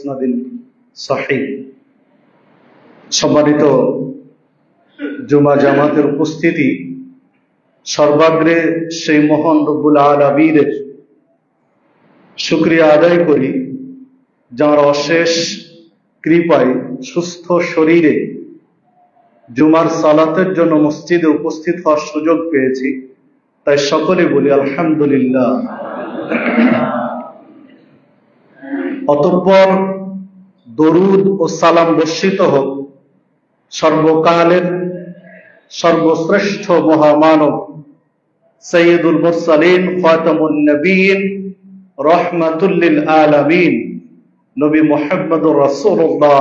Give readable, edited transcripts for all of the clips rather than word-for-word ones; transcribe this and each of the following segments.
বিইসনাদিন সহিহ। সম্মানিত জুমা জামাতের উপস্থিতি, সর্বাগ্রে সেই মহান রব্বুল আলামিনের শুকরিয়া আদায় করি, যার অশেষ কৃপায় সুস্থ শরীরে জুমার সালাতের জন্য মসজিদে উপস্থিত হওয়ার সুযোগ পেয়েছি। তাই সকলে বলি আলহামদুলিল্লাহ। অতঃপর দরুদ ও সালাম বর্ষিত হোক সর্বকালের সর্বশ্রেষ্ঠ মহামানব সৈয়দুল মুরসালিন খাতামুন নবীন রাহমাতুল লিল আলামিন নবী মুহাম্মদুর রাসূলুল্লাহ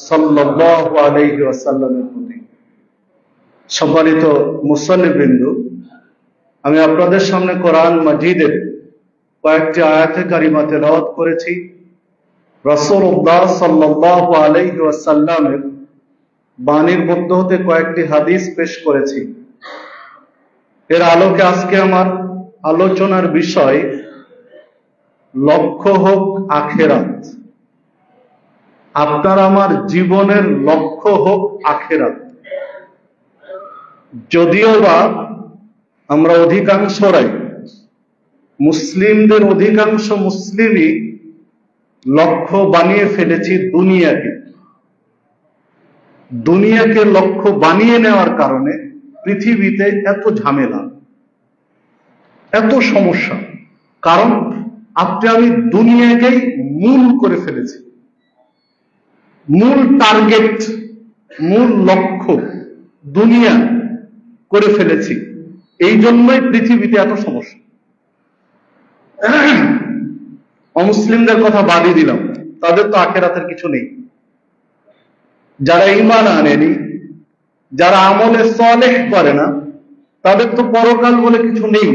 সাল্লাল্লাহু আলাইহি ওয়াসাল্লামের প্রতি। সম্মানিত মুসল্লিবৃন্দ, আমি আপনাদের সামনে কোরআন মাজিদের কয়েকটি আয়াতে কারিমা তেলাওয়াত করেছি। রাসূলুল্লাহ সাল্লাল্লাহু আলাইহি ওয়াসাল্লামের বাণীর মধ্য হতে কয়েকটি হাদিস পেশ করেছি। এর আলোকে আজকে আমার আলোচনার বিষয় লক্ষ্য হোক আখিরাত। আপনার আমার জীবনের লক্ষ্য হোক আখিরাত। যদিও বা আমরা অধিকাংশরাই, মুসলিমদের অধিকাংশ মুসলিমই লক্ষ্য বানিয়ে ফেলেছি দুনিয়াকে। দুনিয়াকে লক্ষ্য বানিয়ে নেওয়ার কারণে পৃথিবীতে এত ঝামেলা, এত সমস্যা। কারণ আপনি আমি দুনিয়াকেই মূল করে ফেলেছি, মূল টার্গেট, মূল লক্ষ্য দুনিয়া করে ফেলেছি। এই জন্যই পৃথিবীতে এত সমস্যা। অমুসলিমদের কথা বাদই দিলাম, তাদের তো আখিরাতের কিছু নেই। যারা ঈমান আনেনি, যারা আমলে সালেহ করে না, তাদের তো পরকাল বলে কিছু নেই।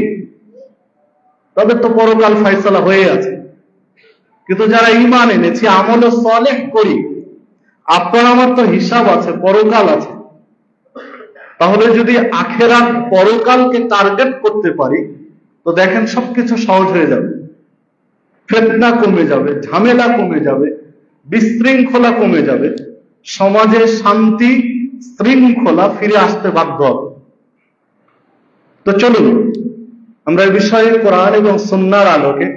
তাদের তো পরকাল ফয়সালা হয়ে আছে। কিন্তু যারা ঈমান এনেছি, আমলে সালেহ করি, আপনার আমার তো হিসাব আছে, পরকাল আছে। তাহলে যদি আখিরাত পরকালকে টার্গেট করতে পারি, তো দেখেন সবকিছু সহজ হয়ে যাবে। ফিতনা কমে যাবে, ঝামেলা কমে যাবে, বিশৃঙ্খলা কমে যাবে, সমাজে শান্তি শৃঙ্খলা ফিরে আসতে বাধ্য হবে। তো চলুন আমরা এই বিষয়ে কোরআন এবং সুন্নাহর আলোকে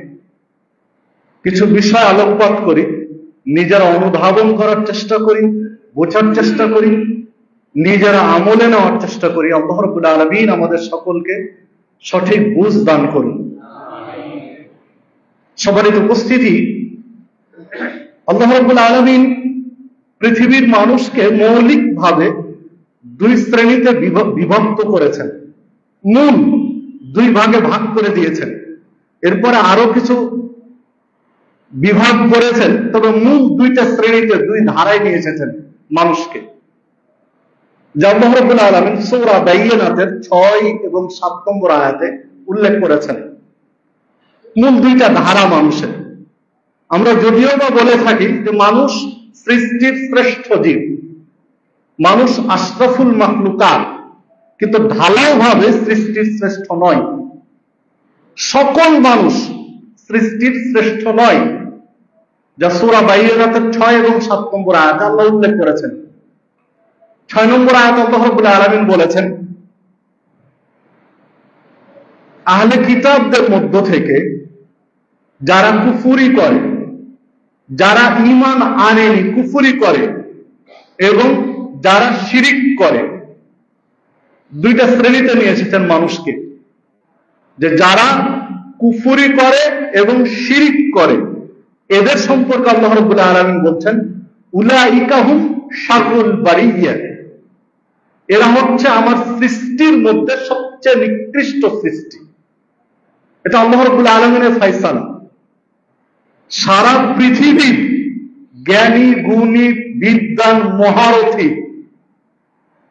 কিছু বিষয় আলোকপাত করি, নিজেরা অনুধাবন করার চেষ্টা করি, বোঝার চেষ্টা করি, নিজেরা আমলে নেওয়ার চেষ্টা করি। আল্লাহ রাব্বুল আলামিন আমাদের সকলকে সঠিক বুঝ দান করুন। সম্মানিত উপস্থিতি, আল্লাহ রাব্বুল আলামিন পৃথিবীর মানুষকে মৌলিকভাবে দুই শ্রেণীতে বিভক্ত করেছেন, মূল দুই ভাগে ভাগ করে দিয়েছেন। এরপরে আরো কিছু বিভাগ করেছেন, তবে মূল দুইটা শ্রেণীতে, দুই ধারায় নিয়ে এসেছেন মানুষকে। যা আল্লাহ রাব্বুল আলামিন সূরা বাইয়িনাতের 6 এবং 7 নম্বর আয়াতে উল্লেখ করেছেন। মূল দুইটা ধারা মানুষের। আমরা যদিও বা বলে থাকি যে মানুষ সৃষ্টির শ্রেষ্ঠ জীব, মানুষ আশরাফুল মাখলুকাত, কিন্তু ঢালাও ভাবে সৃষ্টির শ্রেষ্ঠ নয়। সকল মানুষ সৃষ্টির শ্রেষ্ঠ নয়, যা সূরা বাইয়িনাতের 6 এবং 7 নম্বর আয়াতে আল্লাহ উল্লেখ করেছেন। 6 নম্বর আয়াতে আল্লাহ রাব্বুল আলামিন বলেছেন, আহলে কিতাবদের মধ্য থেকে যারা কুফরি করে, যারা ঈমান আনেনি কুফরি করে, এবং যারা শিরিক করে, দুইটা শ্রেণীতে নিয়ে এসেছেন মানুষকে। যে যারা কুফরি করে এবং শিরিক করে, এদের সম্পর্কে আল্লাহ রাব্বুল আলামিন বলছেন, উলাইকা হুম শাররুল বারিয়া, এরা হচ্ছে আমার সৃষ্টির মধ্যে সবচেয়ে নিকৃষ্ট সৃষ্টি। এটা আল্লাহ রাব্বুল আলামিনের ফয়সালা। সারা পৃথিবীর জ্ঞানী, গুণী, বিদ্বান, মহারথী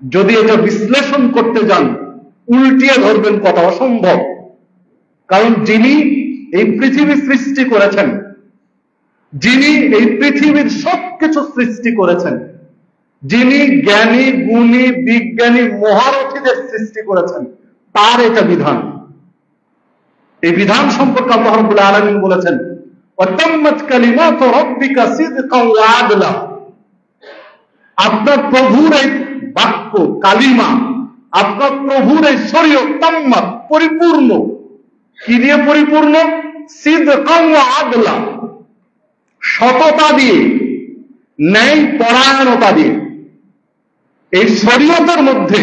যদি এটা বিশ্লেষণ করতে যান, উল্টিয়ে ধরবেন কথা, অসম্ভব। কারণ যিনি এই পৃথিবী সৃষ্টি করেছেন, যিনি এই পৃথিবীর সবকিছু সৃষ্টি করেছেন, যিনি জ্ঞানী, গুণী, বিজ্ঞানী, মহারথীদের সৃষ্টি করেছেন, তার এটা বিধান। এই বিধান সম্পর্কে আল্লাহ রাব্বুল আলামিন বলেছেন, ওয়াতাম্মাত কালিমাতু রাব্বিকা সিদকান ওয়া আদলা। আপনার প্রভুর এই বাক্য কালিমা, আপনার প্রভুর এই শরীয়ত তাম্মাত পরিপূর্ণ, কি দিয়ে পরিপূর্ণ? সিদকান ওয়া আদলা, সততা দিয়ে, ন্যায় পরায়ণতা দিয়ে। এই শরীয়তের মধ্যে,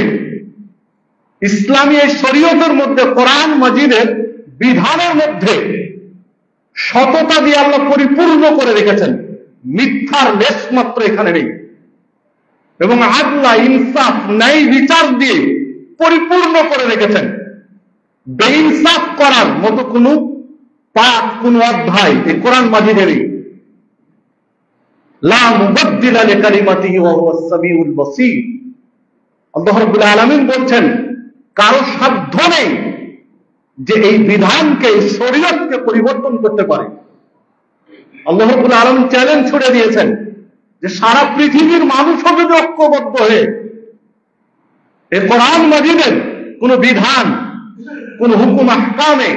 ইসলামী এই শরীয়তের মধ্যে, কোরআন মাজিদের বিধানের মধ্যে সততা দিয়ে আল্লাহ পরিপূর্ণ করে রেখেছেন, মিথ্যার লেশ মাত্র এখানে নেই। এবং আদলা, ইনসাফ, ন্যায় বিচার দিয়ে পরিপূর্ণ করে রেখেছেন। বেইনসাফ করার মতো কোনো পাঠ, কোনো অধ্যায় এই কোরআন মাজিদে নেই। লা মুবাদদিলা লিকালিমাতিহি ওয়া হুয়াস সামিউল বাসীর। আল্লাহ রাব্বুল আলামিন বলছেন, কারো সাধ্য নেই যে এই বিধানকে, এই শরীয়তকে পরিবর্তন করতে পারে। আল্লাহ রাব্বুল আলামিন চ্যালেঞ্জ ছুড়ে দিয়েছেন যে সারা পৃথিবীর মানুষও যদি ঐক্যবদ্ধ হয়ে এই কোরআন মাজিদের কোন বিধান, কোন হুকুম আহকামে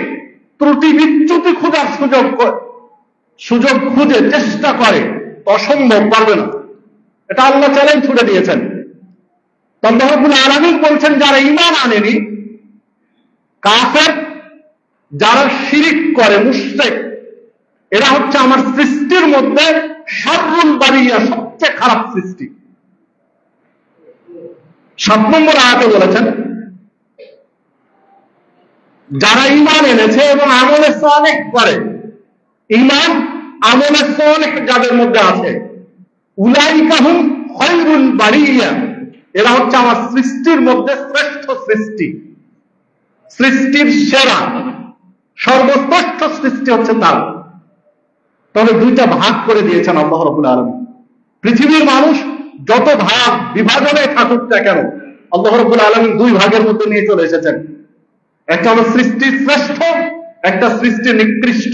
ত্রুটি বিচ্যুতি খোঁজার সুযোগ খুঁজে চেষ্টা করে, অসম্ভব পারবে না। এটা আল্লাহ চ্যালেঞ্জ ছুড়ে দিয়েছেন। আল্লাহ রাব্বুল আলামিন বলছেন, যারা ঈমান আনেনি, কাফের, যারা শিরিক করে, মুশরিক, এরা হচ্ছে আমার সৃষ্টির মধ্যে শাররুল বারিয়া, সবচেয়ে খারাপ সৃষ্টি। 7 নম্বর আয়াতে বলেছেন, যারা ঈমান এনেছে এবং আমলে সালেহ করে, ঈমান আমলে সালেহ যাদের মধ্যে আছে, উলাইকা হুম খায়রুল বারিয়া, এরা হচ্ছে আমার সৃষ্টির মধ্যে শ্রেষ্ঠ সৃষ্টি, সৃষ্টির সেরা, সর্বশ্রেষ্ঠ সৃষ্টি হচ্ছে তারা। তবে দুইটা ভাগ করে দিয়েছেন আল্লাহ রাব্বুল আলামিন। পৃথিবীর মানুষ যত ভাগ বিভাজনে থাকুক না কেন, আল্লাহ রাব্বুল আলামিন দুই ভাগের মধ্যে নিয়ে চলে এসেছেন। একটা হলো সৃষ্টির শ্রেষ্ঠ, একটা সৃষ্টির নিকৃষ্ট।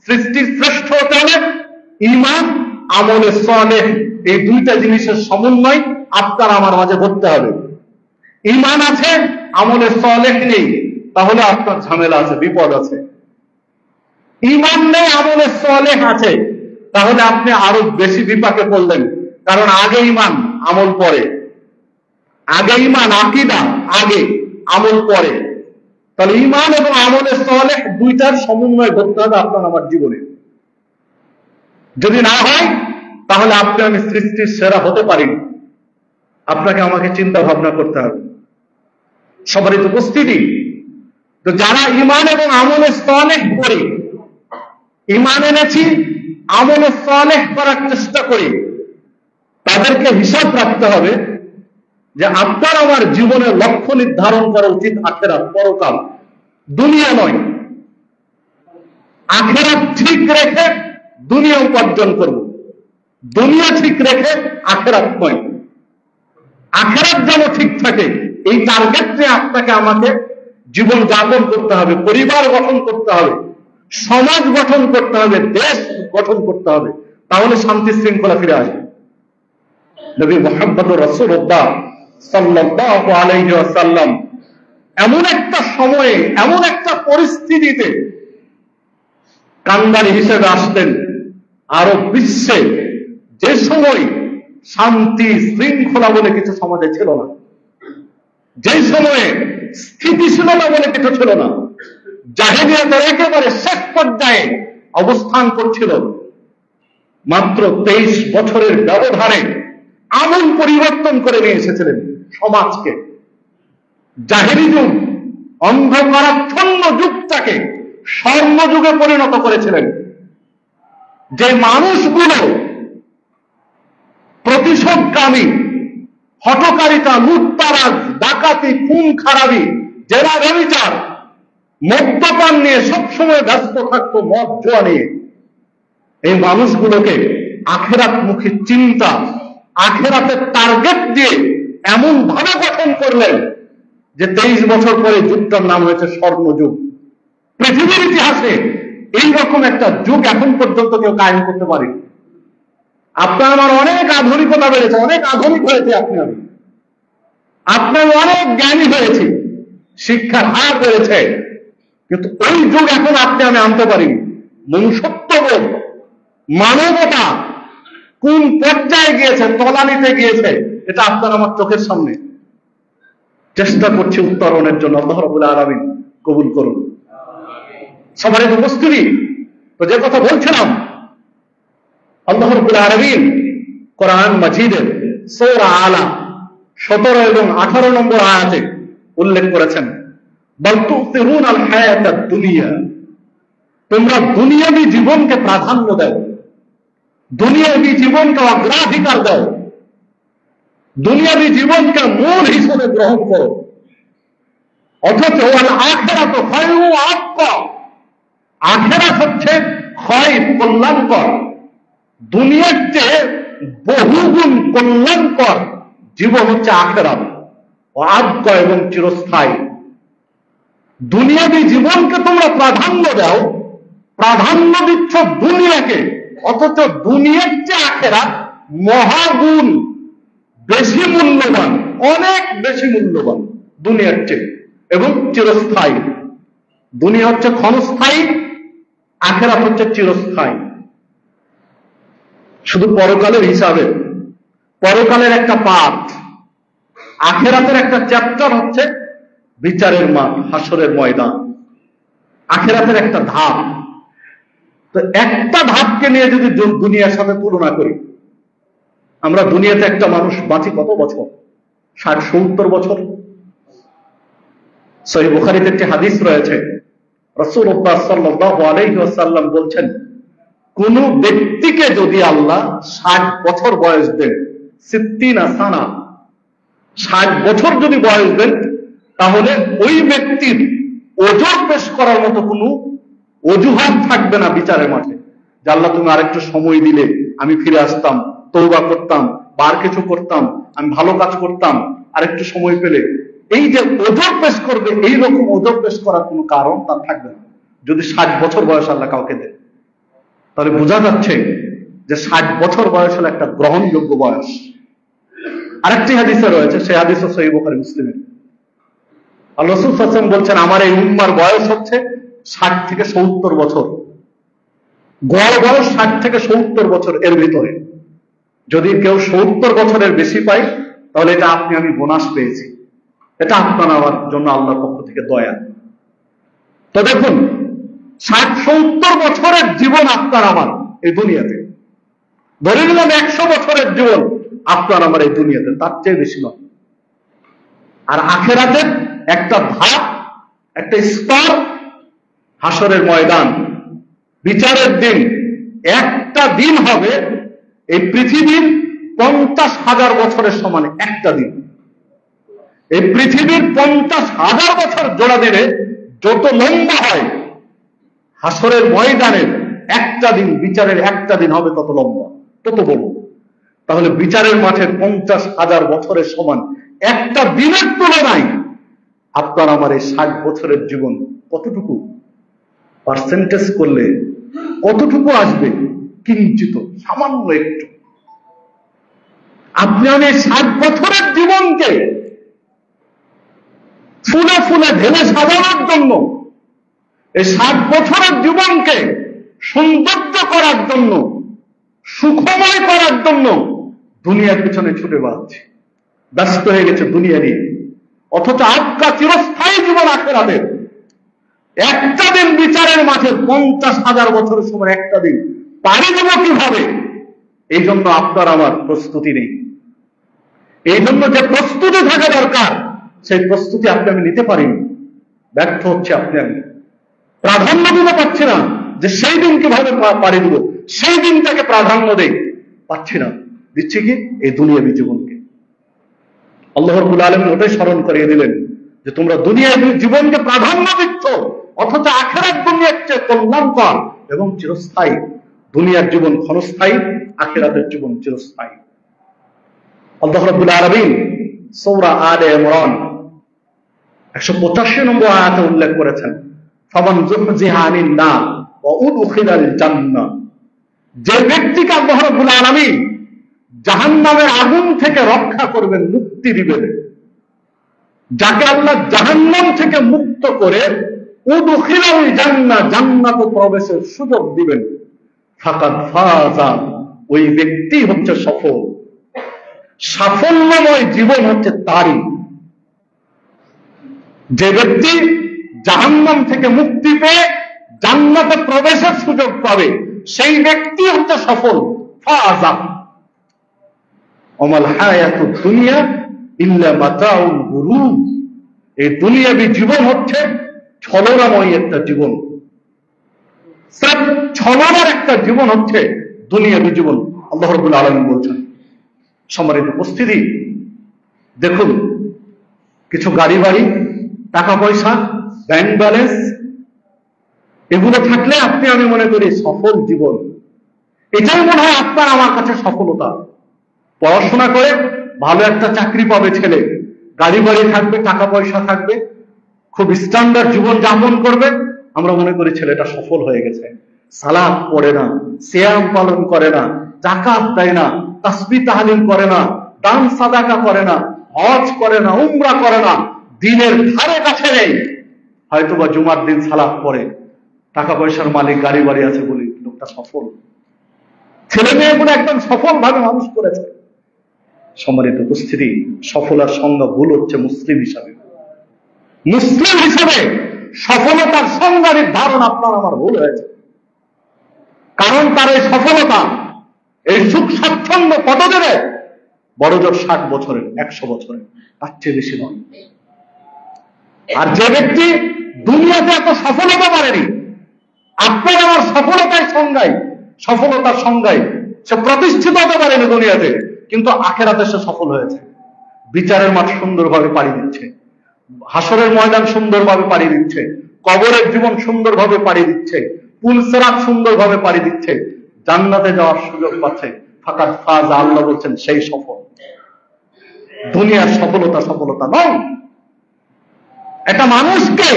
সৃষ্টির শ্রেষ্ঠ হতে হলে ঈমান, আমলে সালেহ, এই দুইটা জিনিসের সমন্বয় আপনার আমার মাঝে করতে হবে। ঈমান আছে, আমলে সালেহ নেই, তাহলে আপনার ঝামেলা আছে, বিপদ আছে। ঈমান নেই, আমলে সালেহ আছে, তাহলে আপনি আরো বেশি বিপাকে পড়লেন। কারণ আগে ঈমান, আমল পরে। আগে ঈমান, আকীদা আগে, আমল পরে। তাহলে ঈমান এবং আমলে সালেহ দুইটার সমন্বয় করতে হবে আপনার আমার জীবনে। যদি না হয়, তাহলে আপনি আমি সৃষ্টির সেরা হতে পারিনি। আপনাকে আমাকে চিন্তা ভাবনা করতে হবে। সবারই তো উপস্থিতি। তো যারা ঈমান এবং আমলে সালেহ করে, ঈমান এনেছি, আমলে সালেহ করার চেষ্টা করি, তাদেরকে হিসাব রাখতে হবে যে আপনার আমার জীবনের লক্ষ্য নির্ধারণ করা উচিত আখিরাত, পরকাল, দুনিয়া নয়। আখিরাত ঠিক রেখে দুনিয়া উপার্জন করব, দুনিয়া ঠিক রেখে আখিরাত নয়। আখিরাত যেন ঠিক থাকে, এই টার্গেট নিয়ে আপনাকে আমাকে জীবন যাপন করতে হবে, পরিবার গঠন করতে হবে, সমাজ গঠন করতে হবে, দেশ গঠন করতে হবে। তাহলে শান্তি শৃঙ্খলা ফিরে আসবে। নবী মুহাম্মদুর রাসূলুল্লাহ সাল্লাল্লাহু আলাইহি ওয়াসাল্লাম এমন একটা সময়ে, এমন একটা পরিস্থিতিতে কান্দারি হিসেবে আসলেন আরব বিশ্বে, যে সময় শান্তি শৃঙ্খলা বলে কিছু সমাজে ছিল না, যে সময়ে স্থিতিশীলতা বলে কিছু ছিল না, জাহেলিয়াতের একেবারে শেষ পর্যায়ে অবস্থান করছিল। মাত্র 23 বছরের ব্যবধানে আমূল পরিবর্তন করে নিয়ে এসেছিলেন সমাজকে। জাহেলি যুগ, অন্ধকারাচ্ছন্ন যুগটাকে স্বর্ণযুগে পরিণত করেছিলেন। যে মানুষগুলো প্রতিশোধকামী, হঠকারিতা, লুটতারাজ, ডাকাতি, খুন খারাপি, জেলা ব্যভিচার, মদ্যপান নিয়ে সবসময় ব্যস্ত থাকতো, মদ জুয়া নিয়ে, এই মানুষগুলোকে আখিরাতমুখী চিন্তা, আখিরাতের টার্গেট দিয়ে এমন ভাবে গঠন করলেন যে 23 বছর পরে যুগটার নাম হয়েছে স্বর্ণযুগ। পৃথিবীর ইতিহাসে এইরকম একটা যুগ এখন পর্যন্ত কেউ কায়েম করতে পারেনি। আপনার আমার অনেক আধুনিকতা বেড়েছে, অনেক আধুনিক হয়েছে, আপনার অনেক জ্ঞানী হয়েছে, শিক্ষার হার বেড়েছে, কিন্তু ওই যুগ এখন আপনি আমি আনতে পারিনি। মনুষ্যত্ববোধ, মানবতা কোন পর্যায়ে গিয়েছে, তলানিতে গিয়েছে, এটা আপনার আমার চোখের সামনে। চেষ্টা করছি উত্তরণের জন্য। আল্লাহ রাব্বুল আলামিন কবুল করুন। সবারই উপস্থিতি। তো যে কথা বলছিলাম, আল্লাহ রাব্বুল আলামিন কোরআন মাজিদের সূরা আলা 17 এবং 18 নম্বর আয়াতে উল্লেখ করেছেন, বাল তুসিরুনাল হায়াতাদ দুনিয়া, তোমরা দুনিয়াবী জীবনকে প্রাধান্য দাও, দুনিয়াবী জীবনকে অগ্রাধিকার দাও, দুনিয়াবী জীবনকে মূল হিসেবে গ্রহণ করো। অথচ আল আখিরাতু খায়রু ওয়া আবকা, আখিরাত হচ্ছে খয়র, কল্যাণকর, দুনিয়ার চেয়ে বহুগুণ কল্যাণকর জীবন হচ্ছে আখিরাত, ওয়া আবকা এবং চিরস্থায়ী। দুনিয়াবী জীবনকে তোমরা প্রাধান্য দাও, প্রাধান্য দিচ্ছ দুনিয়াকে, অথচ দুনিয়ার চেয়ে আখিরাত মহাগুণ বেশি মূল্যবান, অনেক বেশি মূল্যবান দুনিয়ার চেয়ে, এবং চিরস্থায়ী। দুনিয়া হচ্ছে ক্ষণস্থায়ী, আখিরাত হচ্ছে চিরস্থায়ী। শুধু পরকালের হিসাবে, পরকালের একটা পাঠ, আখিরাতের একটা চ্যাপ্টার হচ্ছে বিচারের মাঠ, হাসরের ময়দান, আখিরাতের একটা ধাপ। তো একটা ধাপকে নিয়ে যদি দুনিয়ার সাথে তুলনা করি, আমরা দুনিয়াতে একটা মানুষ বাঁচি কত বছর? 60-70 বছর। সহিহ বুখারীতে একটি হাদিস রয়েছে, রাসূলুল্লাহ সাল্লাল্লাহু আলাইহি ওয়াসাল্লাম বলছেন, কোন ব্যক্তিকে যদি আল্লাহ 60 বছর বয়স দেন, 60 সানা, 60 বছর যদি বয়স দেন, তাহলে ওই ব্যক্তির ওজর পেশ করার মতো কোনো অজুহাত থাকবে না বিচারের মাঠে, যে আল্লাহ তুমি আরেকটু সময় দিলে আমি ফিরে আসতাম, তওবা করতাম, বা আর কিছু করতাম, আমি ভালো কাজ করতাম, আরেকটু সময় পেলে। এই যে ওজর পেশ করবে, এইরকম ওজর পেশ করার কোনো কারণ তার থাকবে না যদি 60 বছর বয়স আল্লাহ কাউকে দেয়। তাহলে বোঝা যাচ্ছে যে 60 বছর বয়স হলো একটা গ্রহণযোগ্য বয়স। আরেকটি হাদিসে রয়েছে, সেই হাদিসও সহিহ বুখারী মুসলিমের, আল্লাহ রাসূল সাল্লাল্লাহু আলাইহি ওয়াসাল্লাম বলছেন, আমার এই উম্মার বয়স হচ্ছে 60 থেকে 70 বছর। গড় বয়স 60 থেকে 70 বছর, এর ভিতরে যদি কেউ 70 বছরের বেশি পায়, তাহলে এটা আপনি আমি বোনাস পেয়েছি, এটা আপনার আমার জন্য আল্লাহর পক্ষ থেকে দয়া। তো দেখুন, 60-70 বছরের জীবন আপনার আমার এই দুনিয়াতে, ধরে নিলাম 100 বছরের জীবন আপনার আমার এই দুনিয়াতে, তার চেয়ে বেশি নয়। আর আখিরাতের একটা ধাপ, একটা স্তর, হাসরের ময়দান, বিচারের দিন। একটা দিন হবে এই পৃথিবীর 50,000 বছরের সমানে একটা দিন। এই পৃথিবীর 50,000 বছর জোড়া দিলে যত লম্বা হয়, হাসরের ময়দানের একটা দিন, বিচারের একটা দিন হবে তত লম্বা, তত বড়। তাহলে বিচারের মাঠের 50,000 বছরের সমান একটা দিনের তুলনায় আপনার আমার এই 60 বছরের জীবন কতটুকু পার্সেন্টেজ করলে কতটুকু আসবে? কিঞ্চিত, সামান্য একটু। আপনি আমি 60 বছরের জীবনকে ফুলে ফুলে ঢেলে সাজানোর জন্য, এই 60 বছরের জীবনকে সৌন্দর্য করার জন্য, সুখময় করার জন্য দুনিয়ার পিছনে ছুটে বেড়াচ্ছে, ব্যস্ত হয়ে গেছে দুনিয়া নিয়ে। অথচ আজকা চিরস্থায়ী জীবন আখিরাতের একটা দিন বিচারের মাঠে 50,000 বছরের সময় একটা দিন পাড়ি দেব কিভাবে? এই জন্য আপনার আমার প্রস্তুতি নেই। এই জন্য যে প্রস্তুতি থাকা দরকার, সেই প্রস্তুতি আপনি আমি নিতে পারিনি, ব্যর্থ হচ্ছে আপনি আমি। প্রাধান্য দিতে পারছি না যে সেই দিন কিভাবে পাড়ি দিব, সেই দিনটাকে প্রাধান্য দেই, পাচ্ছি না। দিচ্ছি কি? এই দুনিয়াবী জীবনকে। আল্লাহ রাব্বুল আলামিন ওটাই স্মরণ করিয়ে দিলেন যে তোমরা দুনিয়াবী জীবনকে প্রাধান্য দিচ্ছ, অথচ আখিরাত দুনিয়ার চেয়ে কল্যাণকর এবং চিরস্থায়ী। দুনিয়ার জীবন ক্ষণস্থায়ী, আখিরাতের জীবন চিরস্থায়ী। আল্লাহ রাব্বুল আলামিন সূরা আলে ইমরান 185 নম্বর আয়াতে উল্লেখ করেছেন, ফামান যুহজিহা আনিন নার ওয়া উদখিলাল জান্নাহ, যে ব্যক্তিকে আল্লাহ রাব্বুল আলামিন জাহান্নামের আগুন থেকে রক্ষা করবেন, মুক্তি দিবেন, যাকে আল্লাহ জাহান্নাম থেকে মুক্ত করে উদখিলাল জান্নাহ, জান্নাতে প্রবেশের সুযোগ দিবেন। ফাকাদ ফাজা, ওই ব্যক্তি হচ্ছে সফল। সাফল্যময় জীবন হচ্ছে তারই, যে ব্যক্তি জাহান্নাম থেকে মুক্তি পেয়ে জান্নাতে প্রবেশের সুযোগ পাবে, সেই ব্যক্তি হচ্ছে সফল। ফাজা। ওমাল হায়াতুদ দুনিয়া ইল্লা মাতাউল গুরুর, এই দুনিয়াবী জীবন হচ্ছে ছলনাময় একটা জীবন। ছলনার একটা জীবন হচ্ছে দুনিয়াবী জীবন, আল্লাহ রাব্বুল আলামিন বলছেন। সম্মানিত উপস্থিতি, দেখুন, কিছু গাড়ি বাড়ি, টাকা পয়সা, ব্যাংক ব্যালেন্স, এগুলো থাকলে আপনি আমি মনে করি সফল জীবন। এটাই মনে হয় আপনার আমার কাছে সফলতা। পড়াশোনা করে ভালো একটা চাকরি পাবে ছেলে, গাড়ি বাড়ি থাকবে, টাকা পয়সা থাকবে, খুব স্ট্যান্ডার্ড জীবন যাপন করবে, আমরা মনে করি ছেলেটা সফল হয়ে গেছে। সালাত পড়ে না, সিয়াম পালন করে না, যাকাত দেয় না, তাসবিহ তাহলিল করে না, দান সাদাকা করে না, হজ করে না, উমরা করে না, দিনের ধারে কাছে নেই, হয়তোবা জুমার দিন সালাত পড়ে, টাকা পয়সার মালিক, গাড়ি বাড়ি আছে বলে লোকটা সফল। ছেলে মেয়েগুলো একদম সফল ভাবে মানুষ করেছে। সম্মানিত উপস্থিতি, সফলার সংজ্ঞা ভুল হচ্ছে মুসলিম হিসাবে। মুসলিম হিসাবে সফলতার সংজ্ঞা নির্ধারণ আপনার আমার ভুল হয়েছে। কারণ তার এই সফলতা, এই সুখ স্বাচ্ছন্দ্য কত দেবে? বড়জোর 60 বছরের, 100 বছরের, তার চেয়ে বেশি নয়। আর যে ব্যক্তি দুনিয়াতে এত সফলতা পারেনি, আপনার আমার সফলতার সংজ্ঞায় সে প্রতিষ্ঠিত হতে পারেনি দুনিয়াতে, কিন্তু আখেরাতে সে সফল হয়েছে। বিচারের মাঠ সুন্দরভাবে পাড়ি দিচ্ছে, হাসরের ময়দান সুন্দরভাবে পাড়ি দিচ্ছে, কবরের জীবন সুন্দরভাবে পাড়ি দিচ্ছে, পুল সিরাত সুন্দরভাবে পাড়ি দিচ্ছে, জান্নাতে যাওয়ার সুযোগ পাচ্ছে। ফাকাদ ফাজা, আল্লাহ বলছেন সেই সফল। দুনিয়ার সফলতা নয়। একটা মানুষকে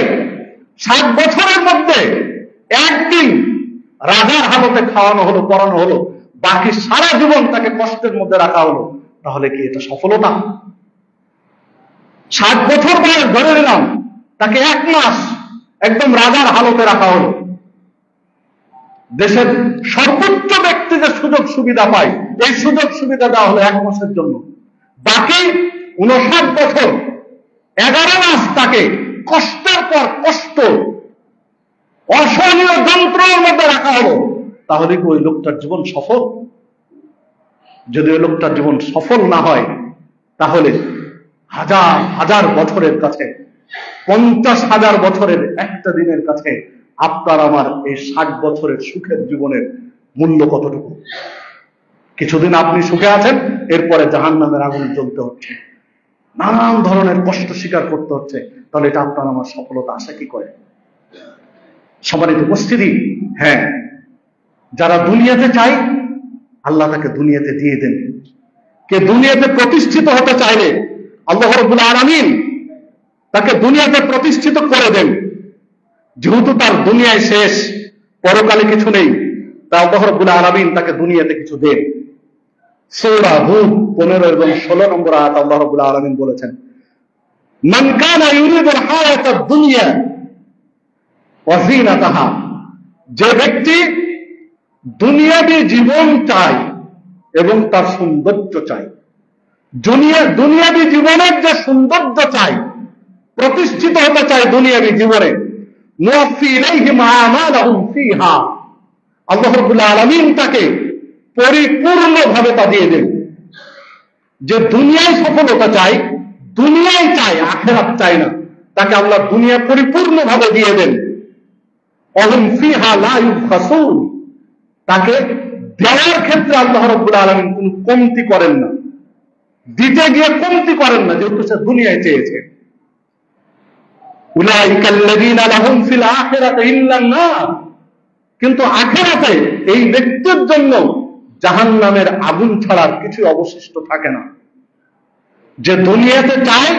60 বছরের মধ্যে একদিন রাজার হালতে খাওয়ানো হলো, পড়ানো হলো, বাকি সারা জীবন তাকে কষ্টের মধ্যে রাখা হলো, তাহলে কি এটা সফলতা? 60 বছর বয়স ধরে নিলাম, তাকে 1 মাস একদম রাজার হালতে রাখা হলো। দেশের সর্বোচ্চ ব্যক্তি যে সুযোগ সুবিধা পায়, এই সুযোগ সুবিধা দেওয়া হলো 1 মাসের জন্য। বাকি 59 বছর 11 মাস তাকে কষ্টের পর কষ্ট, অসহনীয় যন্ত্রণার মধ্যে রাখা হলো, তাহলে কি ওই লোকটার জীবন সফল? যদি ওই লোকটার জীবন সফল না হয়, তাহলে হাজার হাজার বছরের কাছে, 50,000 বছরের একটা দিনের কাছে আপনার আমার এই 60 বছরের সুখের জীবনের মূল্য কতটুকু? কিছুদিন আপনি সুখে আছেন, এরপরে জাহান্নামের আগুনে জ্বলতে হচ্ছে, নানান ধরনের কষ্ট স্বীকার করতে হচ্ছে, তাহলে এটা আপনার আমার সফলতা আশা কি করে? সম্মানিত উপস্থিতি, হ্যাঁ, যারা দুনিয়াতে চায় আল্লাহ তাকে দুনিয়াতে দিয়ে দেন। কে দুনিয়াতে প্রতিষ্ঠিত হতে চাইলে আল্লাহ রাব্বুল আলামিন তাকে দুনিয়াতে প্রতিষ্ঠিত করে দেন। যেহেতু তার দুনিয়ায় শেষ, পরকালে কিছু নেই, তা আল্লাহ রাব্বুল আলামিন তাকে দুনিয়াতে কিছু দেন। সূরা হুদ 15 এবং 16 নম্বর আয়াত আল্লাহ রাব্বুল আলামিন বলেছেন, মান কানা ইউরিদুল হায়াতাদ দুনিয়া ওয়া যিনাতাহা, যে ব্যক্তি দুনিয়াবী জীবন চায় এবং তার সৌন্দর্য চায়, দুনিয়াবী জীবনের যে সৌন্দর্য চায়, প্রতিষ্ঠিত হতে চায় দুনিয়াবী জীবনে, নুওয়াফি ইলাইহিম আমালাহুম ফিহা, আল্লাহ রাব্বুল আলামিন তাকে পরিপূর্ণভাবে তা দিয়ে দেন। যে দুনিয়ায় সফলতা চায়, দুনিয়ায় চায়, আখিরাত চায় না, তাকে আল্লাহ দুনিয়া পরিপূর্ণভাবে দিয়ে দেন। ওয়াহুম ফিহা লা ইউবখাসুন, তাকে দেওয়ার ক্ষেত্রে আল্লাহ রাব্বুল আলামিন কোনো কমতি করেন না, দিতে গিয়ে কমতি করেন না, যেহেতু সে দুনিয়ায় চেয়েছে। উলাইকাল্লাযীনা লাহুম ফিল আখিরাতি ইল্লান নার, কিন্তু আখিরাতে এই ব্যক্তির জন্য জাহান্নামের আগুন ছাড়ার কিছু অবশিষ্ট থাকে না। যে দুনিয়াতে চায়,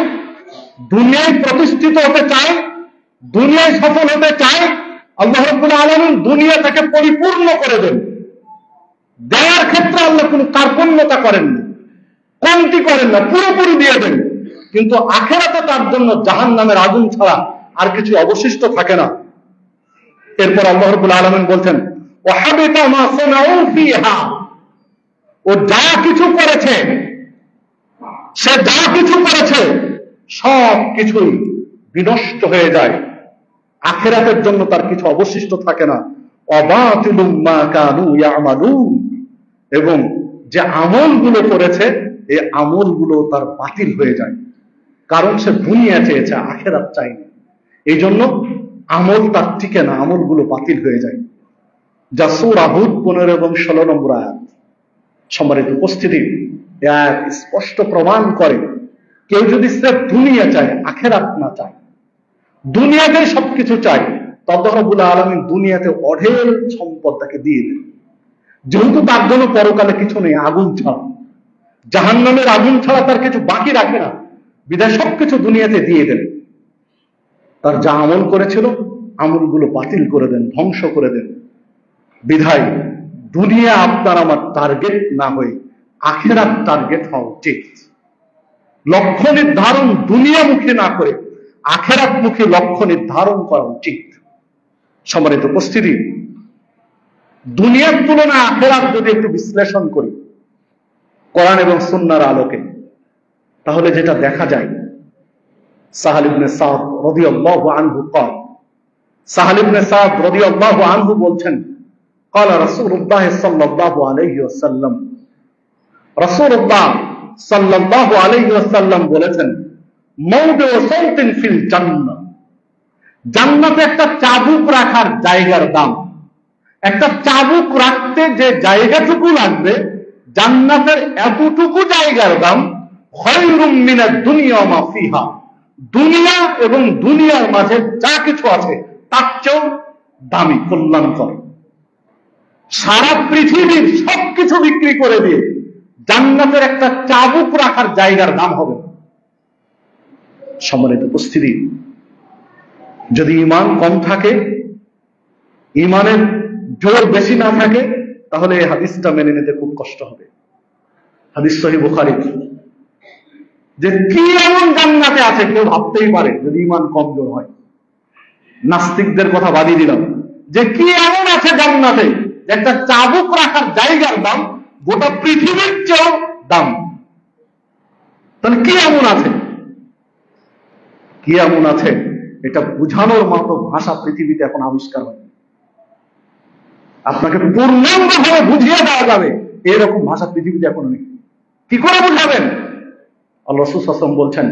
দুনিয়ায় প্রতিষ্ঠিত হতে চায়, দুনিয়ায় সফল হতে চায়, আল্লাহ রাব্বুল আলামিন দুনিয়া তাকে পরিপূর্ণ করে দেন। দেওয়ার ক্ষেত্রে আল্লাহ কোনো কার্পণ্যতা করেন না, কমতি করেন না, পুরোপুরি দিয়ে দেন। কিন্তু আখিরাতে তার জন্য জাহান্নামের আগুন ছাড়া আর কিছু অবশিষ্ট থাকে না। এরপর আল্লাহ রাব্বুল আলামিন বলছেন ওয়াহাবিতা মা সানাউ ফিহা, ও যা কিছু করেছে, সে যা কিছু করেছে সব কিছুই বিনষ্ট হয়ে যায়, আখিরাতের জন্য তার কিছু অবশিষ্ট থাকে না। অবাতিলুম মা কানু ইয়ামালুন, এবং যে আমলগুলো করেছে এই আমলগুলো তার বাতিল হয়ে যায়, কারণ সে দুনিয়া চেয়েছে, আখিরাত চায়নি। এই জন্য আমল তার টিকে না, আমলগুলো বাতিল হয়ে যায়। যা সূরা হুদ 15 এবং 16 নম্বর আয়াত। সম্মানিত উপস্থিতি, এই আয়াত স্পষ্ট প্রমাণ করে কেউ যদি সির্ফ দুনিয়া চায়, আখিরাত না চায়, দুনিয়াতে সবকিছু চায়, তবে রব্বুল আলামিন দুনিয়াতে অঢেল সম্পদ তাকে দিয়ে দেন। যেহেতু তার জন্য পরকালে কিছু নেই আগুন ছাড়া, জাহান্নামের আগুন ছাড়া তার কিছু বাকি রাখে না, বিধায় সবকিছু দুনিয়াতে দিয়ে দেন। তার যা আমল করেছিল আমলগুলো বাতিল করে দেন, ধ্বংস করে দেন। বিধায় দুনিয়া আপনার আমার টার্গেট না হয়ে আখিরাত টার্গেট হওয়া উচিত। লক্ষ্য নির্ধারণ দুনিয়ামুখী না করে আখিরাতমুখী লক্ষ্য নির্ধারণ করা উচিত। সম্মানিত উপস্থিতি, দুনিয়ার তুলনায় আখিরাত যদি একটু বিশ্লেষণ করি কোরআন এবং সুন্নাহর আলোকে, তাহলে যেটা দেখা যায়, সাহাল ইবনে সাদ রাদিয়াল্লাহু আনহু قال, সাহাল ইবনে সাদ রাদিয়াল্লাহু আনহু বলছেন, قال রাসূলুল্লাহ সাল্লাল্লাহু আলাইহি ওয়াসাল্লাম, রাসূলুল্লাহ সাল্লাল্লাহু আলাইহি ওয়াসাল্লাম বলেছেন, মাওদিউ সাওতিন ফিল জান্নাহ, জান্নাতে একটা চাবুক রাখার জায়গার দাম, একটা চাবুক রাখতে যে জায়গাটুকু লাগবে, জান্নাতের এতটুকু জায়গার দাম খায়রুম মিনাদ দুনিয়া মা ফিহা, দুনিয়া এবং দুনিয়ার মাঝে যা কিছু আছে তার চেয়েও দামি, কল্যাণকর। সারা পৃথিবীর সবকিছু বিক্রি করে দিয়ে জান্নাতের একটা চাবুক রাখার জায়গার দাম হবে। সম্মানিত উপস্থিতি, যদি ঈমান কম থাকে, ঈমানের জোর বেশি না থাকে, তাহলে এই হাদিসটা মেনে নিতে খুব কষ্ট হবে। হাদিস সহিহ বুখারী, যে কি এমন জান্নাতে আছে কেউ ভাবতেই পারে যদি ঈমান কমজোর হয়। নাস্তিকদের কথা বাদই দিলাম, যে কি এমন আছে জান্নাতে, একটা চাবুক রাখার জায়গার দাম গোটা পৃথিবীর চেয়েও দাম। তাহলে কি এমন আছে, কি এমন আছে, এটা বুঝানোর মতো ভাষা পৃথিবীতে এখন আবিষ্কার হয়। আপনাকে পূর্ণাঙ্গভাবে বুঝিয়ে দেওয়া যাবে এরকম ভাষা পৃথিবীতে এখনো নেই। কি করে বুঝাবেন? আল্লাহ রাসূল সাল্লাল্লাহু আলাইহি ওয়াসাল্লাম বলছেন,